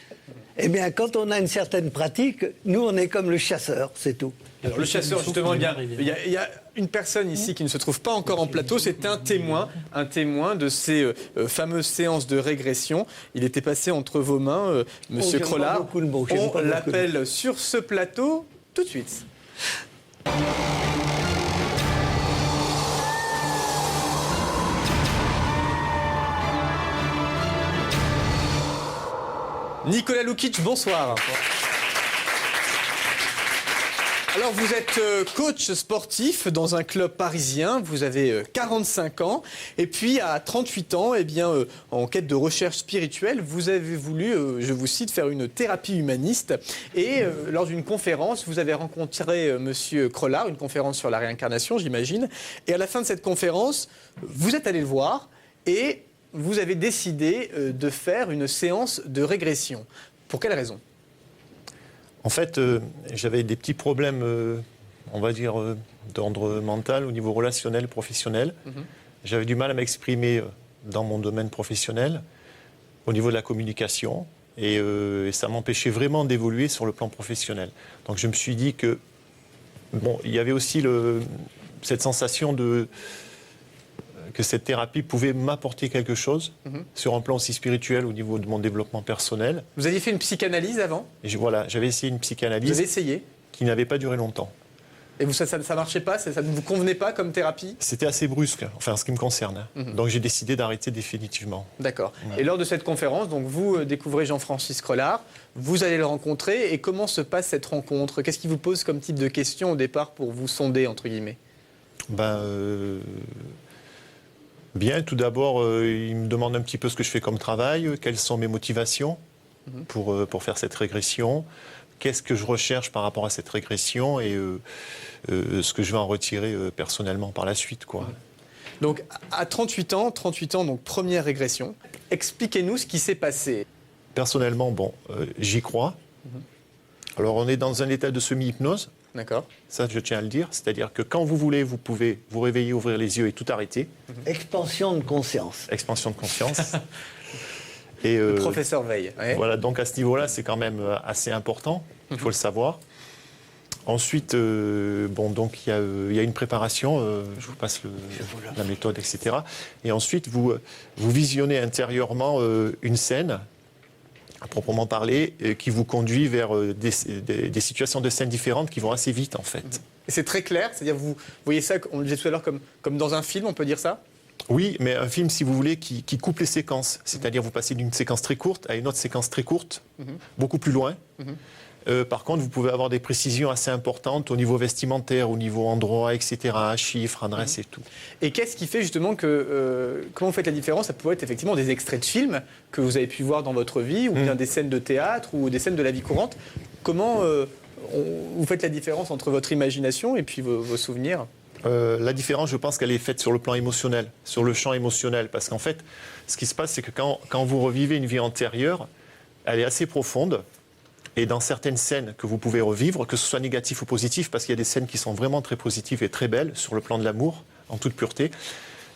Eh bien, quand on a une certaine pratique, nous, on est comme le chasseur, c'est tout. Alors, le chasseur, justement, il y a une personne ici qui ne se trouve pas encore en plateau, c'est un témoin de ces fameuses séances de régression. Il était passé entre vos mains, Monsieur Crollard. On l'appelle sur ce plateau tout de suite. Nicolas Lukic, bonsoir. Alors vous êtes coach sportif dans un club parisien, vous avez 45 ans et puis à 38 ans, en quête de recherche spirituelle, vous avez voulu, je vous cite, faire une thérapie humaniste et lors d'une conférence, vous avez rencontré Monsieur Crollard, une conférence sur la réincarnation, j'imagine, et à la fin de cette conférence, vous êtes allé le voir et vous avez décidé de faire une séance de régression. Pour quelle raison ? En fait, j'avais des petits problèmes, on va dire, d'ordre mental au niveau relationnel, professionnel. J'avais du mal à m'exprimer dans mon domaine professionnel, au niveau de la communication, et ça m'empêchait vraiment d'évoluer sur le plan professionnel. Donc je me suis dit que, bon, il y avait aussi cette sensation que cette thérapie pouvait m'apporter quelque chose sur un plan aussi spirituel au niveau de mon développement personnel. Vous aviez fait une psychanalyse avant ? Voilà, j'avais essayé une psychanalyse. Vous avez essayé ? Qui n'avait pas duré longtemps. Et ça ne marchait pas ? Ça ne vous convenait pas comme thérapie ? C'était assez brusque, enfin en ce qui me concerne. Donc j'ai décidé d'arrêter définitivement. D'accord. Et lors de cette conférence, donc vous découvrez Jean-Francis Crollard, vous allez le rencontrer, et comment se passe cette rencontre ? Qu'est-ce qu'il vous pose comme type de questions au départ pour vous sonder, entre guillemets ? Bien, tout d'abord, il me demande un petit peu ce que je fais comme travail, quelles sont mes motivations pour faire cette régression, qu'est-ce que je recherche par rapport à cette régression et ce que je vais en retirer personnellement par la suite, quoi. Donc à 38 ans, donc première régression. Expliquez-nous ce qui s'est passé. Personnellement, j'y crois. Alors on est dans un état de semi-hypnose. D'accord. Ça, je tiens à le dire. C'est-à-dire que quand vous voulez, vous pouvez vous réveiller, ouvrir les yeux et tout arrêter. Expansion de conscience. Expansion de conscience. Et, le professeur Veil. Ouais. Voilà, donc à ce niveau-là, c'est quand même assez important. Il faut le savoir. Ensuite, donc il y a une préparation. Je vous passe la méthode, etc. Et ensuite, vous visionnez intérieurement une scène, à proprement parler, qui vous conduit vers des situations de scènes différentes qui vont assez vite, en fait. Et c'est très clair, c'est-à-dire vous voyez ça, on le disait tout à l'heure, comme dans un film, on peut dire ça ? Oui, mais un film, si vous voulez, qui coupe les séquences. C'est-à-dire vous passez d'une séquence très courte à une autre séquence très courte, beaucoup plus loin. Par contre, vous pouvez avoir des précisions assez importantes au niveau vestimentaire, au niveau endroit, etc., chiffres, adresses et tout. Et qu'est-ce qui fait justement que... comment vous faites la différence ? Ça pourrait être effectivement des extraits de films que vous avez pu voir dans votre vie, ou bien des scènes de théâtre, ou des scènes de la vie courante. Comment vous faites la différence entre votre imagination et puis vos souvenirs ? La différence, je pense qu'elle est faite sur le plan émotionnel, sur le champ émotionnel. Parce qu'en fait, ce qui se passe, c'est que quand vous revivez une vie antérieure, elle est assez profonde. Et dans certaines scènes que vous pouvez revivre, que ce soit négatif ou positif, parce qu'il y a des scènes qui sont vraiment très positives et très belles sur le plan de l'amour, en toute pureté,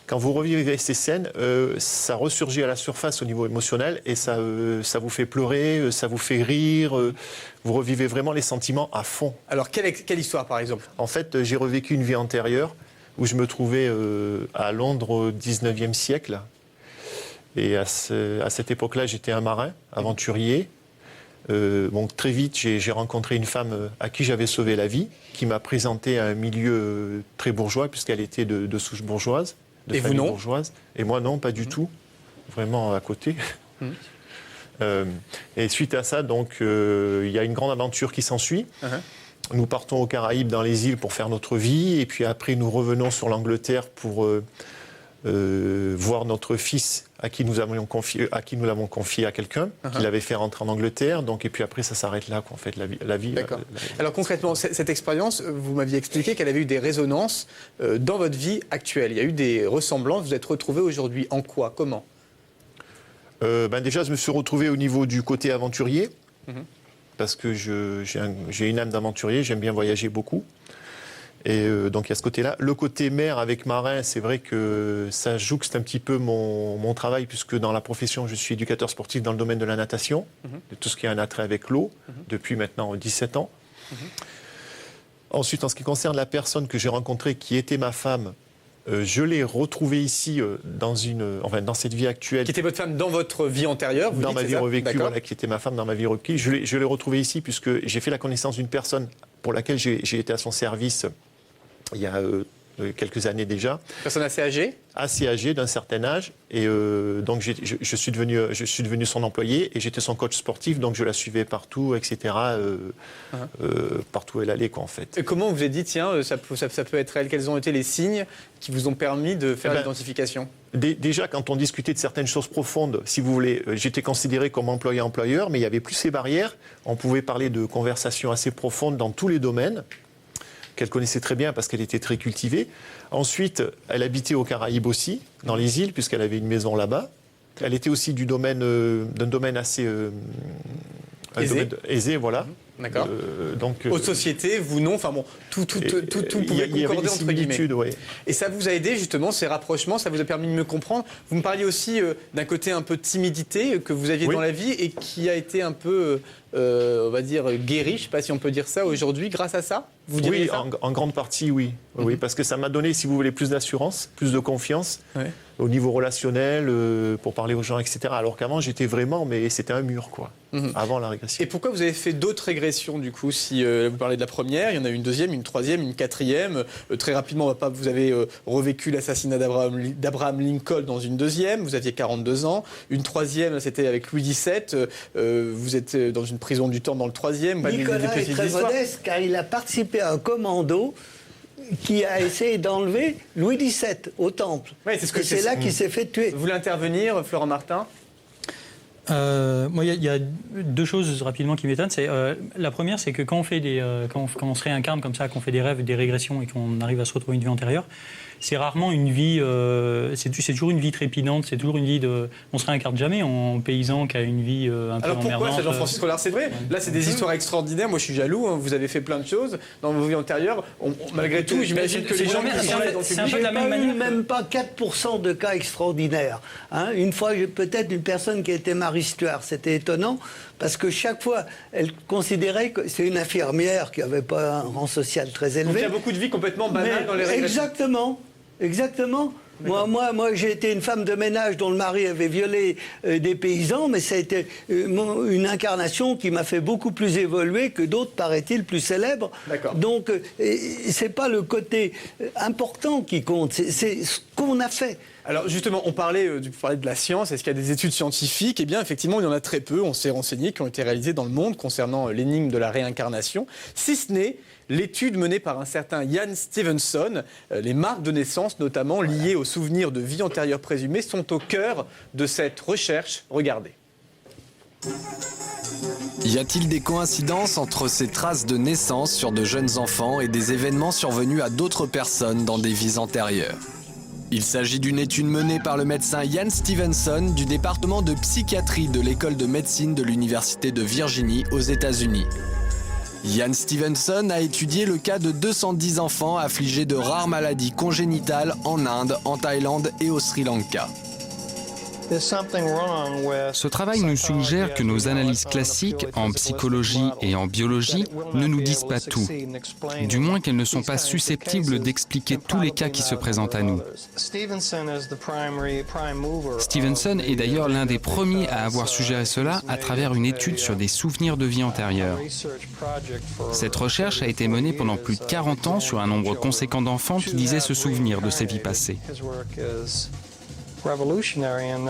quand vous revivez ces scènes, ça ressurgit à la surface au niveau émotionnel et ça vous fait pleurer, ça vous fait rire, vous revivez vraiment les sentiments à fond. Alors, quelle histoire, par exemple ? En fait, j'ai revécu une vie antérieure où je me trouvais à Londres au 19e siècle. Et à cette époque-là, j'étais un marin, aventurier. Très vite, j'ai rencontré une femme à qui j'avais sauvé la vie, qui m'a présenté à un milieu très bourgeois, puisqu'elle était de souche bourgeoise, de famille bourgeoise. Et moi, non, pas du tout. Vraiment à côté. Et suite à ça, donc, il y a une grande aventure qui s'ensuit. Nous partons aux Caraïbes, dans les îles, pour faire notre vie. Et puis après, nous revenons sur l'Angleterre pour voir notre fils à qui nous l'avons confié à quelqu'un, qui l'avait fait rentrer en Angleterre. Donc, et puis après, ça s'arrête là, en fait, la vie. D'accord. Alors concrètement, cette expérience, vous m'aviez expliqué qu'elle avait eu des résonances dans votre vie actuelle. Il y a eu des ressemblances. Vous êtes retrouvé aujourd'hui en quoi ? Comment ? Déjà, je me suis retrouvé au niveau du côté aventurier, parce que j'ai une âme d'aventurier, j'aime bien voyager beaucoup. Et donc il y a ce côté-là. Le côté mer avec marin, c'est vrai que ça jouxte un petit peu mon travail, puisque dans la profession, je suis éducateur sportif dans le domaine de la natation, de tout ce qui a un attrait avec l'eau, depuis maintenant 17 ans. Ensuite, en ce qui concerne la personne que j'ai rencontrée, qui était ma femme, je l'ai retrouvée ici dans cette vie actuelle. Qui était votre femme dans votre vie antérieure, vous dans dites, ma vie revécue, voilà, qui était ma femme dans ma vie revécue. Je l'ai retrouvée ici puisque j'ai fait la connaissance d'une personne pour laquelle j'ai été à son service il y a quelques années déjà. Personne assez âgée ? Assez âgée, d'un certain âge. Et donc je suis devenu son employé et j'étais son coach sportif, donc je la suivais partout, etc. Partout où elle allait, quoi, en fait. Et comment vous vous êtes dit, tiens, ça peut être elle ? Quels ont été les signes qui vous ont permis de faire l'identification ? Déjà, quand on discutait de certaines choses profondes, si vous voulez, j'étais considéré comme employé-employeur, mais il n'y avait plus ces barrières. On pouvait parler de conversations assez profondes dans tous les domaines, qu'elle connaissait très bien parce qu'elle était très cultivée. Ensuite, elle habitait aux Caraïbes aussi, dans les îles, puisqu'elle avait une maison là-bas. Elle était aussi d'un domaine assez aisé, voilà. D'accord. Haute société, vous non, enfin bon, tout pouvait concorder entre guillemets. Ouais. Et ça vous a aidé justement, ces rapprochements, ça vous a permis de mieux comprendre. Vous me parliez aussi d'un côté un peu de timidité que vous aviez dans la vie et qui a été un peu, on va dire, guéri, je ne sais pas si on peut dire ça aujourd'hui, grâce à ça. Vous diriez ça ? En grande partie, oui. Oui, parce que ça m'a donné, si vous voulez, plus d'assurance, plus de confiance au niveau relationnel, pour parler aux gens, etc. Alors qu'avant, j'étais vraiment, mais c'était un mur, quoi, avant la régression. Et pourquoi vous avez fait d'autres régressions, du coup ? Si vous parlez de la première, il y en a une deuxième, une troisième, une quatrième. Très rapidement, vous avez revécu l'assassinat d'Abraham Lincoln dans une deuxième. Vous aviez 42 ans. Une troisième, c'était avec Louis XVII. Vous êtes dans une prison du temps dans le troisième. Nicolas est très modeste car il a participé à un commando qui a essayé d'enlever Louis XVII au Temple. Ouais, c'est là qu'il s'est fait tuer. Vous voulez intervenir, Florent Martin ? Moi, il y a deux choses rapidement qui m'étonnent. La première, c'est que quand on se réincarne comme ça, qu'on fait des rêves, des régressions et qu'on arrive à se retrouver une vie antérieure, c'est rarement une vie, c'est toujours une vie trépidante, c'est toujours une vie de... On se réincarne jamais en paysan qui a une vie un peu emmerdante. Alors pourquoi, Jean-Francis Rollard, c'est vrai? Là, c'est des histoires extraordinaires. Moi, je suis jaloux. Hein. Vous avez fait plein de choses dans vos vies antérieures. Malgré tout, j'imagine que les gens qui sont là dans le public... J'ai pas eu même pas 4% de cas extraordinaires. Hein. Une fois, peut-être une personne qui était Marie Stuart. C'était étonnant parce que chaque fois, elle considérait que c'est une infirmière qui n'avait pas un rang social très élevé. Donc il y a beaucoup de vies complètement banales dans les régressions. Exactement. Moi, j'ai été une femme de ménage dont le mari avait violé des paysans, mais ça a été une incarnation qui m'a fait beaucoup plus évoluer que d'autres, paraît-il, plus célèbres. Donc, c'est pas le côté important qui compte, c'est ce qu'on a fait. Alors justement, on parlait de la science. Est-ce qu'il y a des études scientifiques? Eh bien, effectivement, il y en a très peu. On s'est renseigné, qui ont été réalisées dans le monde concernant l'énigme de la réincarnation, si ce n'est l'étude menée par un certain Ian Stevenson. Les marques de naissance, notamment liées aux souvenirs de vie antérieure présumés, sont au cœur de cette recherche. Regardez. Y a-t-il des coïncidences entre ces traces de naissance sur de jeunes enfants et des événements survenus à d'autres personnes dans des vies antérieures? Il s'agit d'une étude menée par le médecin Ian Stevenson du département de psychiatrie de l'école de médecine de l'université de Virginie aux États-Unis. Ian Stevenson a étudié le cas de 210 enfants affligés de rares maladies congénitales en Inde, en Thaïlande et au Sri Lanka. Ce travail nous suggère que nos analyses classiques en psychologie et en biologie ne nous disent pas tout, du moins qu'elles ne sont pas susceptibles d'expliquer tous les cas qui se présentent à nous. Stevenson est d'ailleurs l'un des premiers à avoir suggéré cela à travers une étude sur des souvenirs de vie antérieure. Cette recherche a été menée pendant plus de 40 ans sur un nombre conséquent d'enfants qui disaient se souvenir de ces vies passées.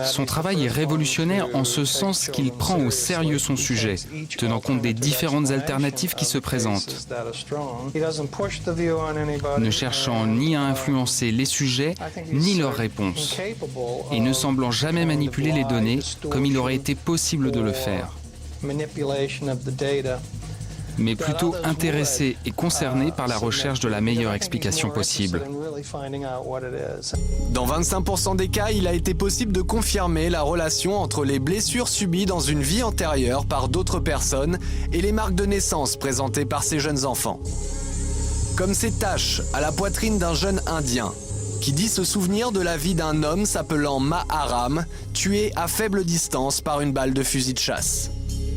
Son travail est révolutionnaire en ce sens qu'il prend au sérieux son sujet, tenant compte des différentes alternatives qui se présentent, ne cherchant ni à influencer les sujets ni leurs réponses, et ne semblant jamais manipuler les données comme il aurait été possible de le faire, mais plutôt intéressé et concerné par la recherche de la meilleure explication possible. Dans 25% des cas, il a été possible de confirmer la relation entre les blessures subies dans une vie antérieure par d'autres personnes et les marques de naissance présentées par ces jeunes enfants. Comme ces taches à la poitrine d'un jeune Indien, qui dit se souvenir de la vie d'un homme s'appelant Maharam, tué à faible distance par une balle de fusil de chasse.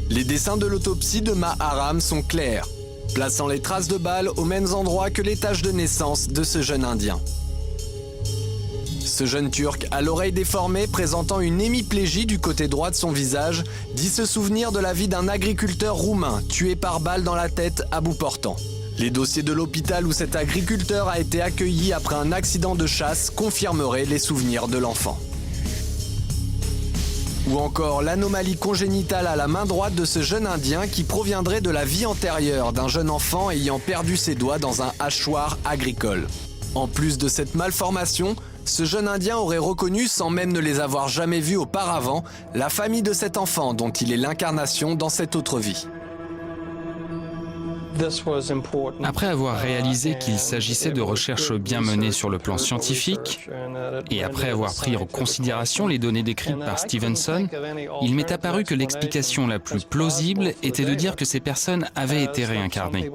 Les dessins de l'autopsie de Maharam sont clairs, plaçant les traces de balles aux mêmes endroits que les taches de naissance de ce jeune Indien. Ce jeune Turc, à l'oreille déformée, présentant une hémiplégie du côté droit de son visage, dit se souvenir de la vie d'un agriculteur roumain tué par balle dans la tête à bout portant. Les dossiers de l'hôpital où cet agriculteur a été accueilli après un accident de chasse confirmeraient les souvenirs de l'enfant. Ou encore l'anomalie congénitale à la main droite de ce jeune Indien qui proviendrait de la vie antérieure d'un jeune enfant ayant perdu ses doigts dans un hachoir agricole. En plus de cette malformation, ce jeune Indien aurait reconnu, sans même ne les avoir jamais vus auparavant, la famille de cet enfant dont il est l'incarnation dans cette autre vie. Après avoir réalisé qu'il s'agissait de recherches bien menées sur le plan scientifique, et après avoir pris en considération les données décrites par Stevenson, il m'est apparu que l'explication la plus plausible était de dire que ces personnes avaient été réincarnées.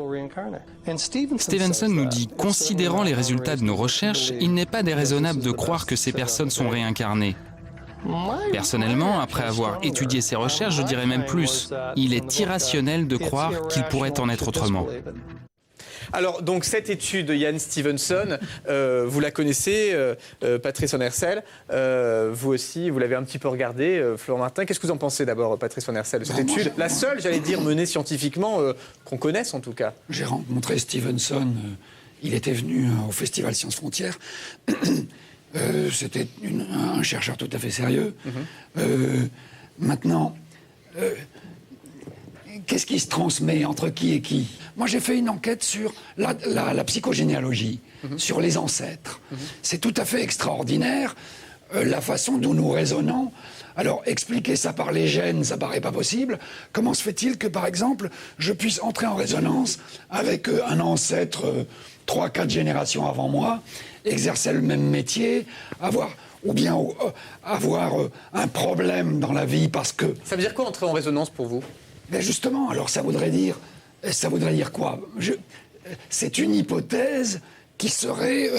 Stevenson nous dit, considérant les résultats de nos recherches, il n'est pas déraisonnable de croire que ces personnes sont réincarnées. Personnellement, après avoir étudié ces recherches, je dirais même plus. Il est irrationnel de croire qu'il pourrait en être autrement. Alors, donc, cette étude de Ian Stevenson, vous la connaissez, Patrice Van Hersel. Vous aussi, vous l'avez un petit peu regardée, Florent Martin. Qu'est-ce que vous en pensez d'abord, Patrice Van Hersel, de cette étude? La seule, j'allais dire, menée scientifiquement, qu'on connaisse en tout cas. J'ai rencontré Stevenson, il était venu au Festival Sciences Frontières. C'était un chercheur tout à fait sérieux. Maintenant, qu'est-ce qui se transmet entre qui et qui? Moi, j'ai fait une enquête sur la psychogénéalogie, sur les ancêtres. C'est tout à fait extraordinaire. la façon dont nous raisonnons. Alors, expliquer ça par les gènes, ça paraît pas possible. Comment se fait-il que, par exemple, je puisse entrer en résonance avec un ancêtre 3-4 générations avant moi, exercer le même métier, avoir un problème dans la vie parce que... Ça veut dire quoi, entrer en résonance pour vous? Ben justement, alors ça voudrait dire quoi? C'est une hypothèse qui serait...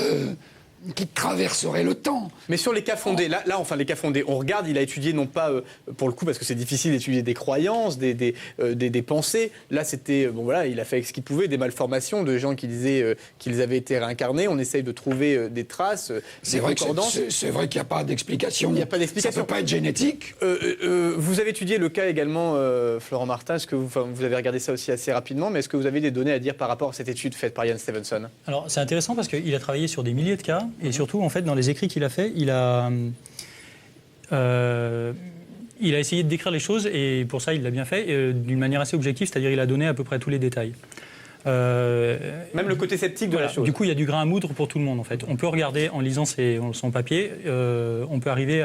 qui traverserait le temps. Mais sur les cas fondés, les cas fondés, on regarde, il a étudié non pas, pour le coup, parce que c'est difficile d'étudier des croyances, des pensées. Là, c'était, il a fait ce qu'il pouvait, des malformations de gens qui disaient qu'ils avaient été réincarnés. On essaye de trouver des traces, c'est vrai qu'il n'y a pas d'explication. Il n'y a pas d'explication. Ça ne peut pas être génétique. Vous avez étudié le cas également, Florent Martin. Est-ce que vous avez regardé ça aussi assez rapidement, mais est-ce que vous avez des données à dire par rapport à cette étude faite par Ian Stevenson? Alors, c'est intéressant parce qu'il a travaillé sur des milliers de cas. Et surtout, en fait, dans les écrits qu'il a fait, il a essayé de décrire les choses, et pour ça, il l'a bien fait, d'une manière assez objective, c'est-à-dire il a donné à peu près tous les détails. Même le côté sceptique de la chose. Du coup, il y a du grain à moudre pour tout le monde, en fait. On peut regarder, en lisant son papier, on peut arriver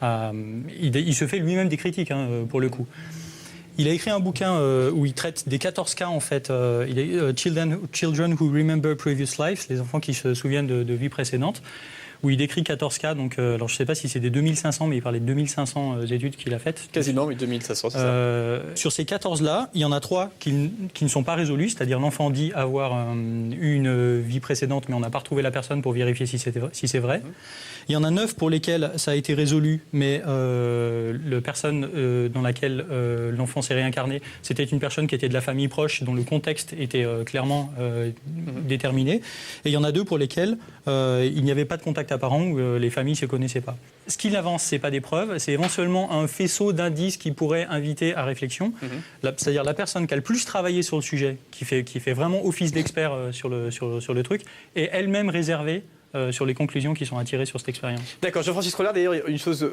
il se fait lui-même des critiques, pour le coup. Il a écrit un bouquin où il traite des 14 cas, en fait. Il est Children Who Remember Previous Lives, les enfants qui se souviennent de vies précédentes, où il décrit 14 cas. Donc, alors, je ne sais pas si c'est des 2500, mais il parlait de 2500 études qu'il a faites. Quasiment, oui, 2500, c'est ça. Sur ces 14-là, il y en a 3 qui ne sont pas résolus, c'est-à-dire l'enfant dit avoir eu une vie précédente, mais on n'a pas retrouvé la personne pour vérifier si c'est vrai. Il y en a 9 pour lesquels ça a été résolu, mais la personne dans laquelle l'enfant s'est réincarné, c'était une personne qui était de la famille proche, dont le contexte était clairement déterminé. Et il y en a 2 pour lesquels il n'y avait pas de contact apparent, où les familles ne se connaissaient pas. Ce qu'il avance, ce n'est pas des preuves, c'est éventuellement un faisceau d'indices qui pourrait inviter à réflexion. C'est-à-dire la personne qui a le plus travaillé sur le sujet, qui fait vraiment office d'expert sur le truc, est elle-même réservée sur les conclusions qui sont à tirer sur cette expérience. D'accord, Jean-Francis Rollard, d'ailleurs, une chose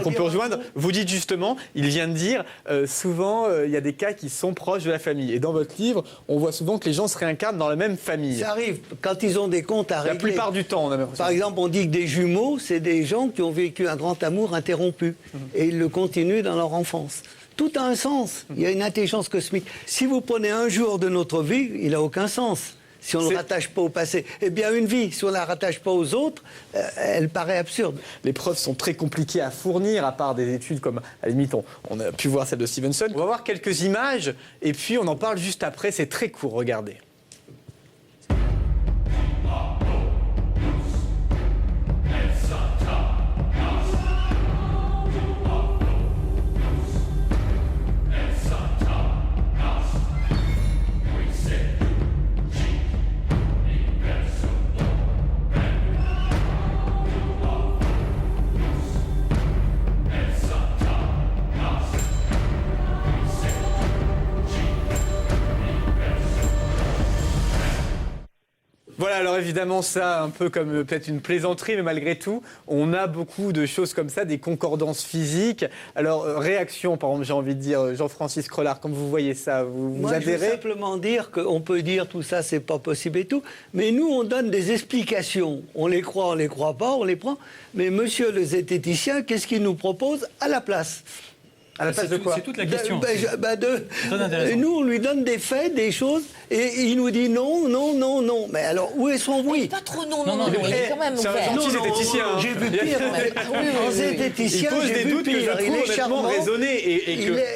qu'on peut rejoindre, vous dites justement, il vient de dire, souvent, il y a des cas qui sont proches de la famille. Et dans votre livre, on voit souvent que les gens se réincarnent dans la même famille. Ça arrive, quand ils ont des comptes à régler. La plupart du temps, on a l'impression. Par exemple, on dit que des jumeaux, c'est des gens qui ont vécu un grand amour interrompu. Et ils le continuent dans leur enfance. Tout a un sens. Il y a une intelligence cosmique. Si vous prenez un jour de notre vie, il n'a aucun sens. Si on ne le rattache pas au passé, eh bien une vie, si on ne la rattache pas aux autres, elle paraît absurde. Les preuves sont très compliquées à fournir, à part des études comme, à la limite, on a pu voir celle de Stevenson. On va voir quelques images, et puis on en parle juste après, c'est très court, regardez. Voilà, alors évidemment, ça, un peu comme peut-être une plaisanterie, mais malgré tout, on a beaucoup de choses comme ça, des concordances physiques. Alors, réaction, par exemple, j'ai envie de dire, Jean-Francis Rollard, comme vous voyez ça, vous adhérez? Je veux simplement dire qu'on peut dire tout ça, c'est pas possible et tout, mais nous, on donne des explications. On les croit pas, on les prend. Mais monsieur le zététicien, qu'est-ce qu'il nous propose à la place? À la place de quoi? C'est toute la question. Nous, on lui donne des faits, des choses, et il nous dit non, non, non, non. Mais alors, où est son oui? Pas trop non, il est quand même ouvert. C'est un gentil zététicien. J'ai vu pire. En zététicien, j'ai vu pire. Il est charmant, raisonné.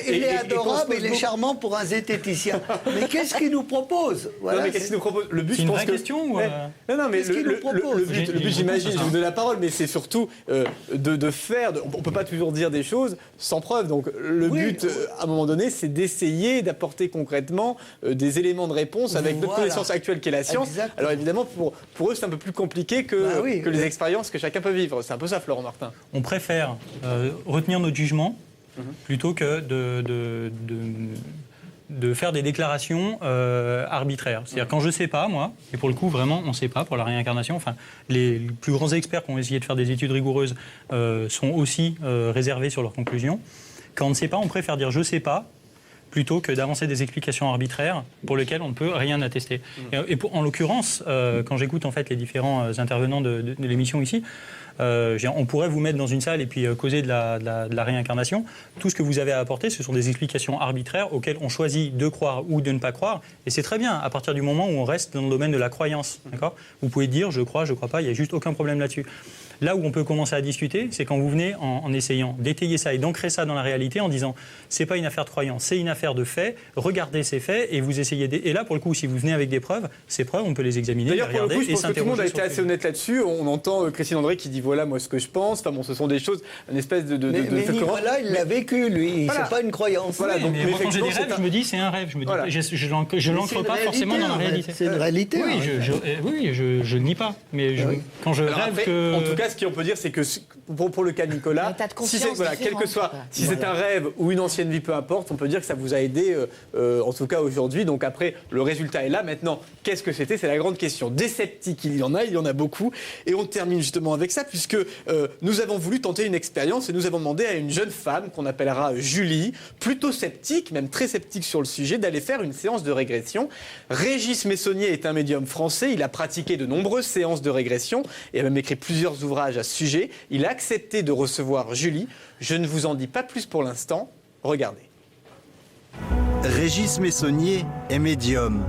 Il est adorable, il est charmant pour un zététicien. Mais qu'est-ce qu'il nous propose? Non, mais qu'est-ce qu'il nous propose? Le but, c'est une vraie question ou Non, mais le but, j'imagine, je vous donne la parole, mais c'est surtout de faire. On ne peut pas toujours dire des choses sans preuve. Donc, le but, à un moment donné, c'est d'essayer d'apporter concrètement des éléments de réponse avec notre connaissance actuelle qui est la science. Exactement. Alors évidemment, pour eux, c'est un peu plus compliqué que les expériences que chacun peut vivre. C'est un peu ça, Florent Martin. On préfère retenir notre jugement plutôt que de faire des déclarations arbitraires. C'est-à-dire quand je ne sais pas, moi, et pour le coup, vraiment, on ne sait pas pour la réincarnation, enfin, les plus grands experts qui ont essayé de faire des études rigoureuses sont aussi réservés sur leurs conclusions. Quand on ne sait pas, on préfère dire « je ne sais pas » plutôt que d'avancer des explications arbitraires pour lesquelles on ne peut rien attester. En l'occurrence, quand j'écoute en fait les différents intervenants de l'émission ici, on pourrait vous mettre dans une salle et puis causer de la réincarnation. Tout ce que vous avez à apporter, ce sont des explications arbitraires auxquelles on choisit de croire ou de ne pas croire. Et c'est très bien, à partir du moment où on reste dans le domaine de la croyance. D'accord ? Vous pouvez dire je crois pas, il n'y a juste aucun problème là-dessus. Là où on peut commencer à discuter, c'est quand vous venez en essayant d'étayer ça et d'ancrer ça dans la réalité en disant c'est pas une affaire de croyance, c'est une affaire de faits, regardez ces faits et vous essayez. Et là, pour le coup, si vous venez avec des preuves, ces preuves, on peut les examiner, les regarder pour le coup, je pense que tout le monde a été assez sujet. honnête là-dessus. On entend Christine André qui dit voilà, moi, ce que je pense. Enfin, bon, ce sont des choses, une espèce de mais Nicolas, il l'a vécu, lui. Voilà. C'est pas une croyance. Voilà, donc, mais quand j'ai des rêves, je me dis c'est un rêve. Je me dis, voilà. Je l'ancre pas forcément dans la réalité. C'est une réalité. Oui, je nie pas. Mais quand je rêve que. En tout cas, ce qu'on peut dire, c'est que pour le cas de Nicolas, si c'est quel que soit, si c'est un rêve ou une ancienne vie, peu importe, on peut dire que ça vous a aidé, en tout cas aujourd'hui. Donc après, le résultat est là. Maintenant, qu'est-ce que c'était ? C'est la grande question. Des sceptiques, il y en a beaucoup. Et on termine justement avec ça, puisque nous avons voulu tenter une expérience et nous avons demandé à une jeune femme qu'on appellera Julie, plutôt sceptique, même très sceptique sur le sujet, d'aller faire une séance de régression. Régis Messonnier est un médium français. Il a pratiqué de nombreuses séances de régression et a même écrit plusieurs ouvrages à ce sujet. Il a accepté de recevoir Julie. Je ne vous en dis pas plus pour l'instant. Regardez. Régis Messonnier est médium.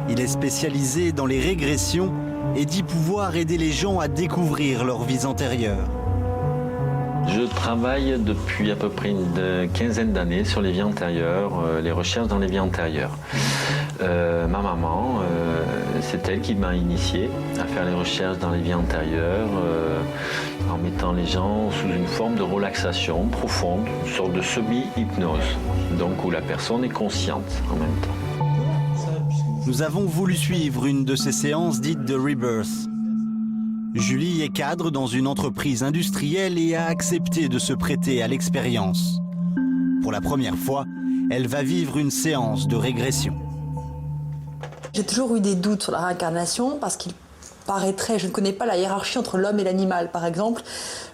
Il est spécialisé dans les régressions et dit pouvoir aider les gens à découvrir leurs vies antérieures. Je travaille depuis à peu près une quinzaine d'années sur les vies antérieures, les recherches dans les vies antérieures. Ma maman, c'est elle qui m'a initié à faire les recherches dans les vies antérieures, en mettant les gens sous une forme de relaxation profonde, une sorte de semi-hypnose, donc où la personne est consciente en même temps. Nous avons voulu suivre une de ces séances dites de Rebirth. Julie est cadre dans une entreprise industrielle et a accepté de se prêter à l'expérience. Pour la première fois, elle va vivre une séance de régression. J'ai toujours eu des doutes sur la réincarnation parce qu'il paraîtrait, je ne connais pas la hiérarchie entre l'homme et l'animal. Par exemple,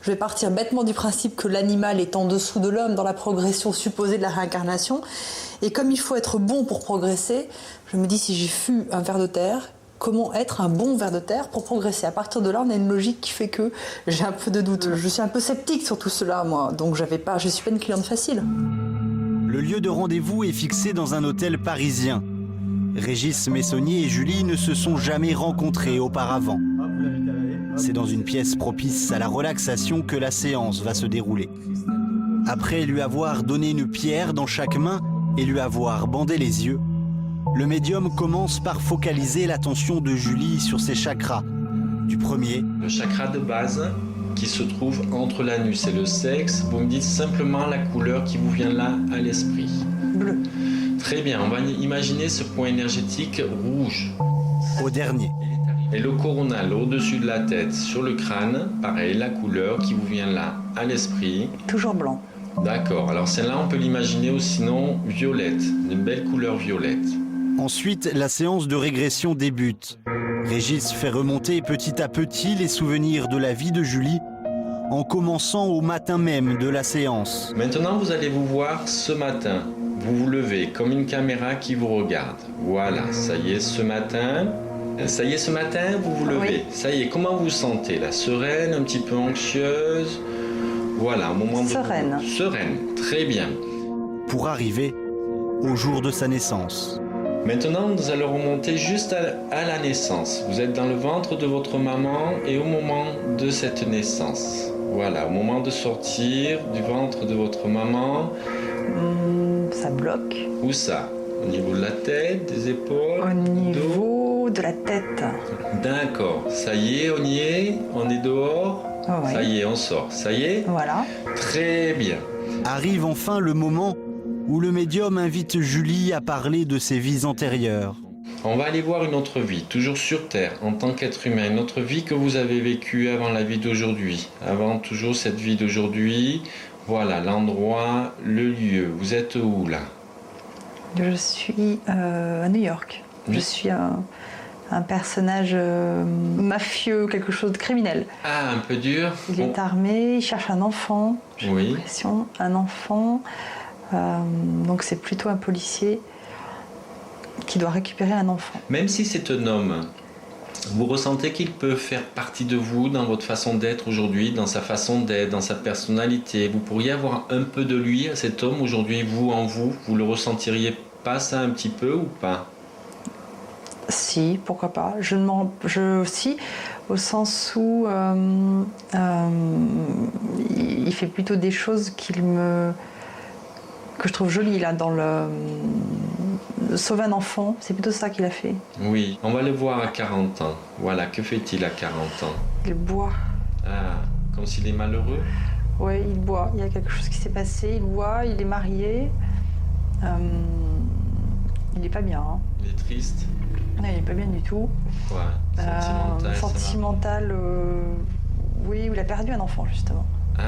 je vais partir bêtement du principe que l'animal est en dessous de l'homme dans la progression supposée de la réincarnation. Et comme il faut être bon pour progresser, je me dis si j'ai fui un ver de terre, comment être un bon ver de terre pour progresser. À partir de là, on a une logique qui fait que j'ai un peu de doute. Je suis un peu sceptique sur tout cela, moi. Donc je ne suis pas une cliente facile. Le lieu de rendez-vous est fixé dans un hôtel parisien. Régis Messonnier et Julie ne se sont jamais rencontrés auparavant. C'est dans une pièce propice à la relaxation que la séance va se dérouler. Après lui avoir donné une pierre dans chaque main et lui avoir bandé les yeux, le médium commence par focaliser l'attention de Julie sur ses chakras. Du premier, le chakra de base qui se trouve entre l'anus et le sexe, vous me dites simplement la couleur qui vous vient là à l'esprit. Bleu. Très bien, on va imaginer ce point énergétique rouge. Au dernier. Et le coronal au-dessus de la tête, sur le crâne, pareil, la couleur qui vous vient là à l'esprit. Toujours blanc. D'accord, alors celle-là on peut l'imaginer ou sinon violette, une belle couleur violette. Ensuite, la séance de régression débute. Régis fait remonter petit à petit les souvenirs de la vie de Julie, en commençant au matin même de la séance. Maintenant, vous allez vous voir ce matin. Vous vous levez comme une caméra qui vous regarde. Voilà, ça y est, ce matin, vous vous levez. Oui. Ça y est, comment vous vous sentez là? Sereine, un petit peu anxieuse? Voilà, au moment de... Sereine. Sereine, très bien. Pour arriver au jour de sa naissance. Maintenant, nous allons remonter juste à la naissance. Vous êtes dans le ventre de votre maman et au moment de cette naissance. Voilà, au moment de sortir du ventre de votre maman. Ça bloque. Où ça? Au niveau de la tête, des épaules? Au niveau de la tête. D'accord. Ça y est, on y est? On est dehors? Oh, oui. Ça y est, on sort. Ça y est? Voilà. Très bien. Arrive enfin le moment où le médium invite Julie à parler de ses vies antérieures. On va aller voir une autre vie, toujours sur Terre, en tant qu'être humain, une autre vie que vous avez vécue avant la vie d'aujourd'hui, avant toujours cette vie d'aujourd'hui. Voilà, l'endroit, le lieu. Vous êtes où là? Je suis à New York. Oui. Je suis un personnage mafieux, quelque chose de criminel. Ah, un peu dur. Il est armé, il cherche un enfant. J'ai l'impression, un enfant. Donc c'est plutôt un policier qui doit récupérer un enfant. Même si c'est un homme, vous ressentez qu'il peut faire partie de vous dans votre façon d'être aujourd'hui, dans sa façon d'être, dans sa personnalité. Vous pourriez avoir un peu de lui, cet homme, aujourd'hui, vous, en vous. Vous le ressentiriez pas ça un petit peu ou pas? Si, pourquoi pas. Si, au sens où il fait plutôt des choses que je trouve jolies, là, dans sauver un enfant, c'est plutôt ça qu'il a fait. Oui, on va le voir à 40 ans. Voilà, que fait-il à 40 ans? Il boit. Ah, comme s'il est malheureux? Oui, il boit. Il y a quelque chose qui s'est passé. Il boit, il est marié. Il n'est pas bien. Hein. Il est triste? Non, il n'est pas bien du tout. Pourquoi? Sentimental, oui, il a perdu un enfant, justement. Ah.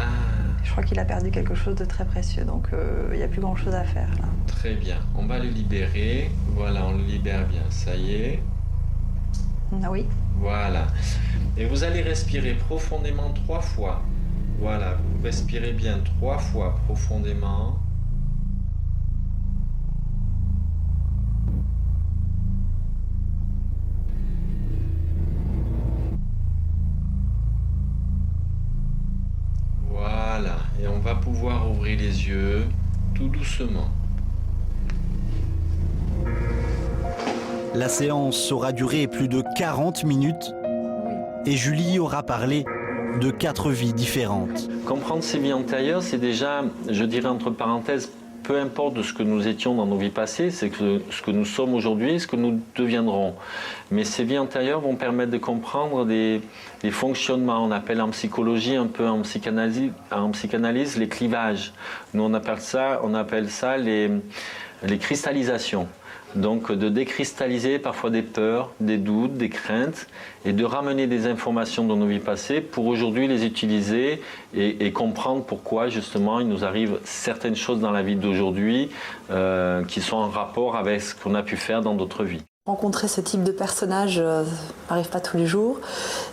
Je crois qu'il a perdu quelque chose de très précieux, donc il n'y a plus grand-chose à faire, là. Très bien. On va le libérer. Voilà, on le libère bien. Ça y est. Ah oui. Voilà. Et vous allez respirer profondément 3 fois. Voilà, vous respirez bien 3 fois profondément. Voilà, et on va pouvoir ouvrir les yeux tout doucement. La séance aura duré plus de 40 minutes et Julie aura parlé de 4 vies différentes. Comprendre ces vies antérieures, c'est déjà, je dirais entre parenthèses, peu importe de ce que nous étions dans nos vies passées, c'est que ce que nous sommes aujourd'hui et ce que nous deviendrons. Mais ces vies antérieures vont permettre de comprendre des fonctionnements, on appelle en psychologie, un peu en psychanalyse, les clivages. Nous on appelle ça les cristallisations. Donc de décristalliser parfois des peurs, des doutes, des craintes et de ramener des informations dans nos vies passées pour aujourd'hui les utiliser et comprendre pourquoi justement il nous arrive certaines choses dans la vie d'aujourd'hui qui sont en rapport avec ce qu'on a pu faire dans d'autres vies. Rencontrer ce type de personnage n'arrive pas tous les jours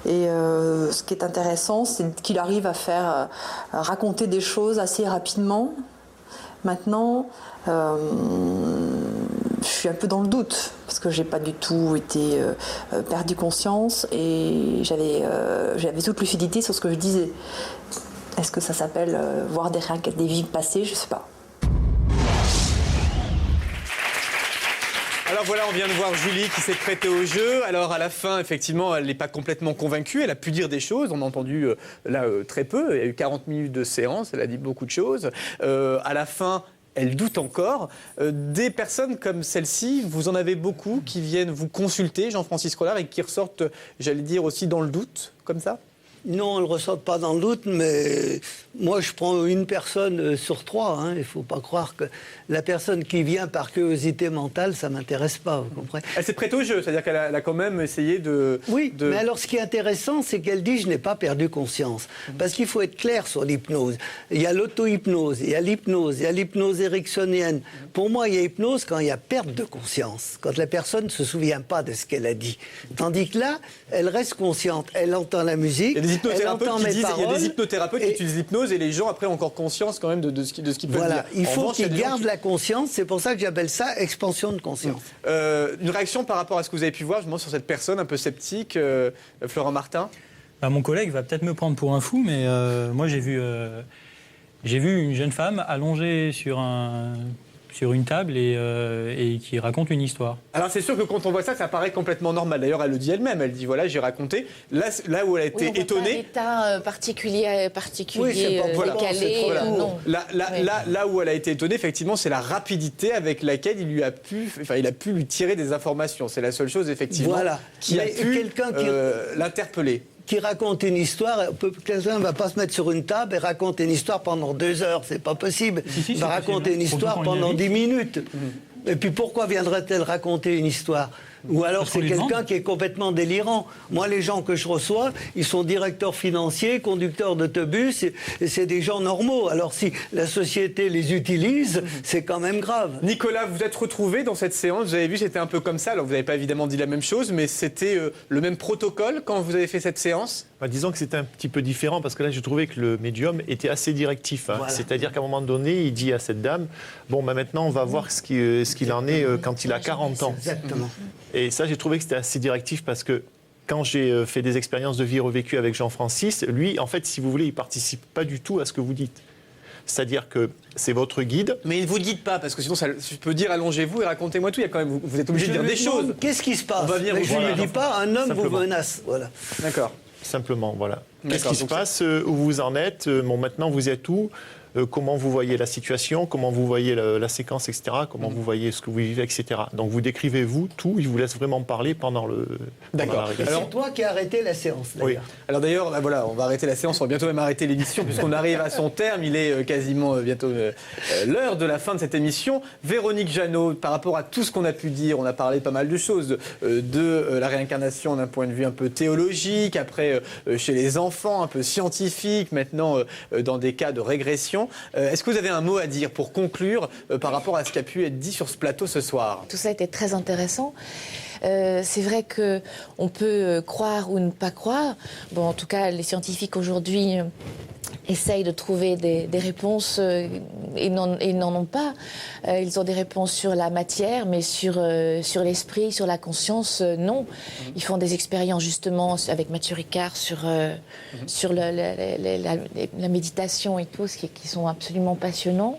et ce qui est intéressant c'est qu'il arrive à faire raconter des choses assez rapidement. Maintenant, je suis un peu dans le doute parce que j'ai pas du tout été perdu conscience et j'avais toute lucidité sur ce que je disais. Est-ce que ça s'appelle voir des vies passées? Je sais pas. Alors voilà, on vient de voir Julie qui s'est prêtée au jeu. Alors à la fin, effectivement, elle n'est pas complètement convaincue. Elle a pu dire des choses. On a entendu très peu. Il y a eu 40 minutes de séance. Elle a dit beaucoup de choses. À la fin, elle doute encore. Des personnes comme celle-ci, vous en avez beaucoup qui viennent vous consulter, Jean-Francis Collard, et qui ressortent, j'allais dire, aussi dans le doute, comme ça? Non, elles ne ressortent pas dans le doute, mais moi je prends une personne sur 3. Hein. Il ne faut pas croire que la personne qui vient par curiosité mentale, ça ne m'intéresse pas, vous comprenez? Elle s'est prêtée au jeu, c'est-à-dire qu'elle a quand même essayé de... Oui, mais alors ce qui est intéressant, c'est qu'elle dit « je n'ai pas perdu conscience ». Parce qu'il faut être clair sur l'hypnose. Il y a l'auto-hypnose, il y a l'hypnose ericksonienne. Pour moi, il y a hypnose quand il y a perte de conscience, quand la personne ne se souvient pas de ce qu'elle a dit. Tandis que là, elle reste consciente, elle entend la musique. Il y a des hypnothérapeutes qui utilisent l'hypnose et les gens après ont encore conscience quand même de ce qu'ils peuvent dire. Voilà, il faut qu'ils gardent la conscience, c'est pour ça que j'appelle ça expansion de conscience. Une réaction par rapport à ce que vous avez pu voir justement sur cette personne un peu sceptique, Florent Martin? Mon collègue va peut-être me prendre pour un fou, mais moi j'ai vu une jeune femme allongée sur une table et qui raconte une histoire. Alors c'est sûr que quand on voit ça, ça paraît complètement normal. D'ailleurs, elle le dit elle-même. Elle dit voilà, j'ai raconté. Là où elle a été étonnée. Pas un état particulier décalé. Non. Là où elle a été étonnée, effectivement, c'est la rapidité avec laquelle il a pu lui tirer des informations. C'est la seule chose effectivement qui a pu l'interpeller. Qui raconte une histoire, quelqu'un ne va pas se mettre sur une table et raconter une histoire pendant 2 heures, c'est pas possible. Il va raconter une histoire pendant 10 minutes. Et puis pourquoi viendrait-elle raconter une histoire? Ou alors c'est quelqu'un qui est complètement délirant. Moi, les gens que je reçois, ils sont directeurs financiers, conducteurs d'autobus, et c'est des gens normaux. Alors si la société les utilise, c'est quand même grave. Nicolas, vous êtes retrouvé dans cette séance, vous avez vu, c'était un peu comme ça. Alors vous n'avez pas évidemment dit la même chose, mais c'était le même protocole quand vous avez fait cette séance ? Disons que c'était un petit peu différent, parce que là, j'ai trouvé que le médium était assez directif. Voilà. C'est-à-dire qu'à un moment donné, il dit à cette dame, bon, maintenant, on va voir ce qu'il en est quand il a 40 ans. Exactement. Et ça, j'ai trouvé que c'était assez directif, parce que quand j'ai fait des expériences de vie revécues avec Jean-Francis, lui, en fait, si vous voulez, il ne participe pas du tout à ce que vous dites. C'est-à-dire que c'est votre guide. Mais ne vous dites pas, parce que sinon, je peux dire allongez-vous et racontez-moi tout. Il y a quand même, vous êtes obligé de dire des choses. Qu'est-ce qui se passe? On va venir mais je ne dis pas, un homme Simplement. vous menace. Voilà. D'accord. Simplement, voilà. Qu'est-ce qui se passe? Où vous en êtes? Bon, maintenant, vous êtes où? Comment vous voyez la situation, comment vous voyez la séquence, etc., comment vous voyez ce que vous vivez, etc. Donc vous décrivez, vous, tout, il vous laisse vraiment parler pendant la régression. C'est toi qui as arrêté la séance, d'ailleurs. Oui. Alors d'ailleurs, voilà, on va arrêter la séance, on va bientôt même arrêter l'émission, puisqu'on arrive à son terme, il est quasiment bientôt l'heure de la fin de cette émission. Véronique Jeannot, par rapport à tout ce qu'on a pu dire, on a parlé pas mal de choses, de la réincarnation d'un point de vue un peu théologique, après chez les enfants, un peu scientifique, maintenant dans des cas de régression. Est-ce que vous avez un mot à dire pour conclure par rapport à ce qui a pu être dit sur ce plateau ce soir? Tout ça était très intéressant. C'est vrai qu'on peut croire ou ne pas croire. Bon, en tout cas, les scientifiques aujourd'hui essayent de trouver des réponses et n'en ont pas. Ils ont des réponses sur la matière, mais sur l'esprit, sur la conscience, non. Ils font des expériences justement avec Mathieu Ricard sur la méditation et tout, qui sont absolument passionnants.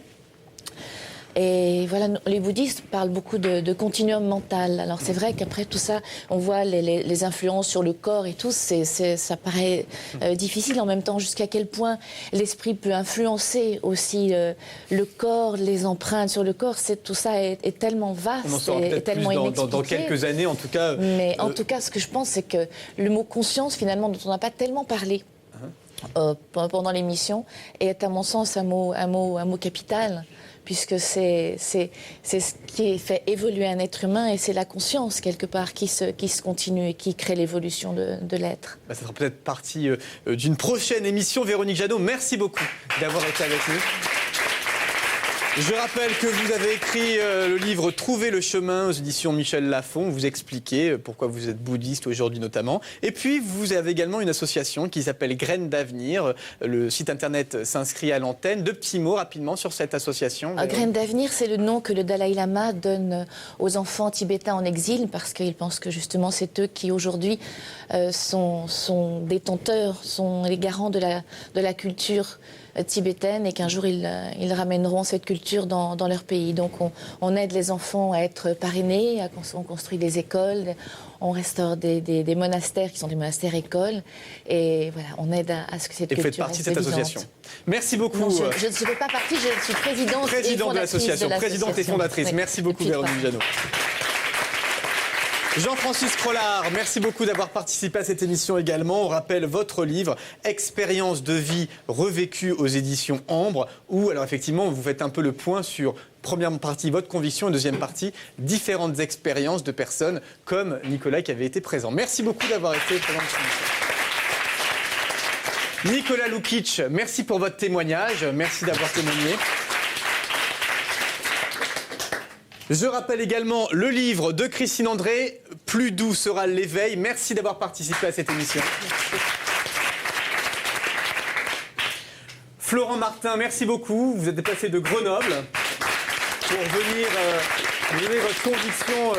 Et voilà, les bouddhistes parlent beaucoup de continuum mental. Alors c'est vrai qu'après tout ça, on voit les influences sur le corps et tout, ça paraît difficile. En même temps, jusqu'à quel point l'esprit peut influencer aussi le corps, les empreintes sur le corps, tout ça est tellement vaste et tellement inexpliqué. Dans quelques années, en tout cas. Mais en tout cas, ce que je pense, c'est que le mot conscience, finalement, dont on n'a pas tellement parlé pendant l'émission, est à mon sens un mot capital. Puisque c'est ce qui fait évoluer un être humain, et c'est la conscience, quelque part, qui se continue et qui crée l'évolution de l'être. Ça sera peut-être partie d'une prochaine émission. Véronique Jeannot, merci beaucoup d'avoir été avec nous. Je rappelle que vous avez écrit le livre « Trouver le chemin » aux éditions Michel Lafon. Vous expliquez pourquoi vous êtes bouddhiste aujourd'hui notamment. Et puis, vous avez également une association qui s'appelle Graines d'Avenir. Le site internet s'inscrit à l'antenne. Deux petits mots rapidement sur cette association. Graines d'Avenir, c'est le nom que le Dalai Lama donne aux enfants tibétains en exil, parce qu'il pense que justement c'est eux qui aujourd'hui sont détenteurs, sont les garants de la culture tibétaine, et qu'un jour ils ramèneront cette culture dans leur pays. Donc on aide les enfants à être parrainés, on construit des écoles, on restaure des monastères qui sont des monastères écoles, et voilà, on aide à ce que cette culture reste vivante. Et vous faites partie de cette association. Merci beaucoup. Non, je ne fais pas partie, je suis présidente de l'association. Présidente et fondatrice. Merci beaucoup Véronique Jeannot. Jean-Francis Crollard, merci beaucoup d'avoir participé à cette émission également. On rappelle votre livre « Expérience de vie revécue » aux éditions Ambre, où, alors effectivement, vous faites un peu le point sur, première partie, votre conviction, et deuxième partie, différentes expériences de personnes comme Nicolas qui avait été présent. Merci beaucoup d'avoir été présent. Nicolas Lukic, merci pour votre témoignage, merci d'avoir témoigné. Je rappelle également le livre de Christine André, « Plus doux sera l'éveil ». Merci d'avoir participé à cette émission. Merci. Florent Martin, merci beaucoup. Vous êtes déplacé de Grenoble pour venir donner votre conviction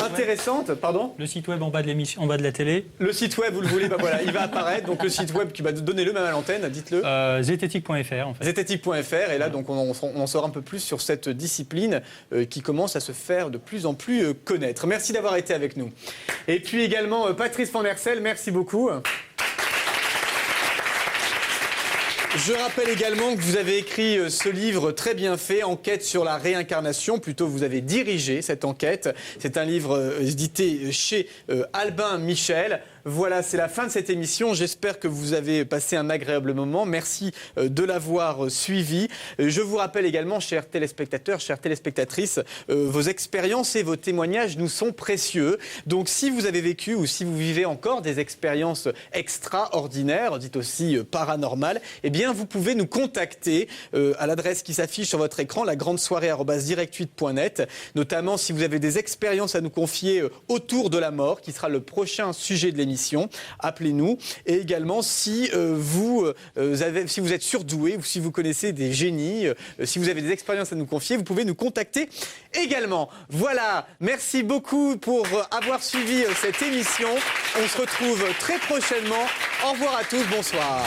intéressante. Pardon ? Le site web en bas de l'émission, en bas de la télé. Le site web, vous le voulez, voilà, il va apparaître. Donc le site web qui va donner le même à l'antenne, dites-le. Zététique.fr en fait. Zététique.fr, et là donc on en saura un peu plus sur cette discipline qui commence à se faire de plus en plus connaître. Merci d'avoir été avec nous. Et puis également Patrice Van Hersel, merci beaucoup. Je rappelle également que vous avez écrit ce livre très bien fait, Enquête sur la réincarnation. Plutôt, vous avez dirigé cette enquête. C'est un livre édité chez Albin Michel. Voilà, c'est la fin de cette émission. J'espère que vous avez passé un agréable moment. Merci de l'avoir suivi. Je vous rappelle également, chers téléspectateurs, chères téléspectatrices, vos expériences et vos témoignages nous sont précieux. Donc si vous avez vécu ou si vous vivez encore des expériences extraordinaires, dites aussi paranormales, eh bien vous pouvez nous contacter à l'adresse qui s'affiche sur votre écran, lagrandesoirée@direct8.net, notamment si vous avez des expériences à nous confier autour de la mort, qui sera le prochain sujet de l'émission. Appelez-nous. Et également, si vous êtes surdoué ou si vous connaissez des génies, si vous avez des expériences à nous confier, vous pouvez nous contacter également. Voilà, merci beaucoup pour avoir suivi cette émission. On se retrouve très prochainement. Au revoir à tous, bonsoir.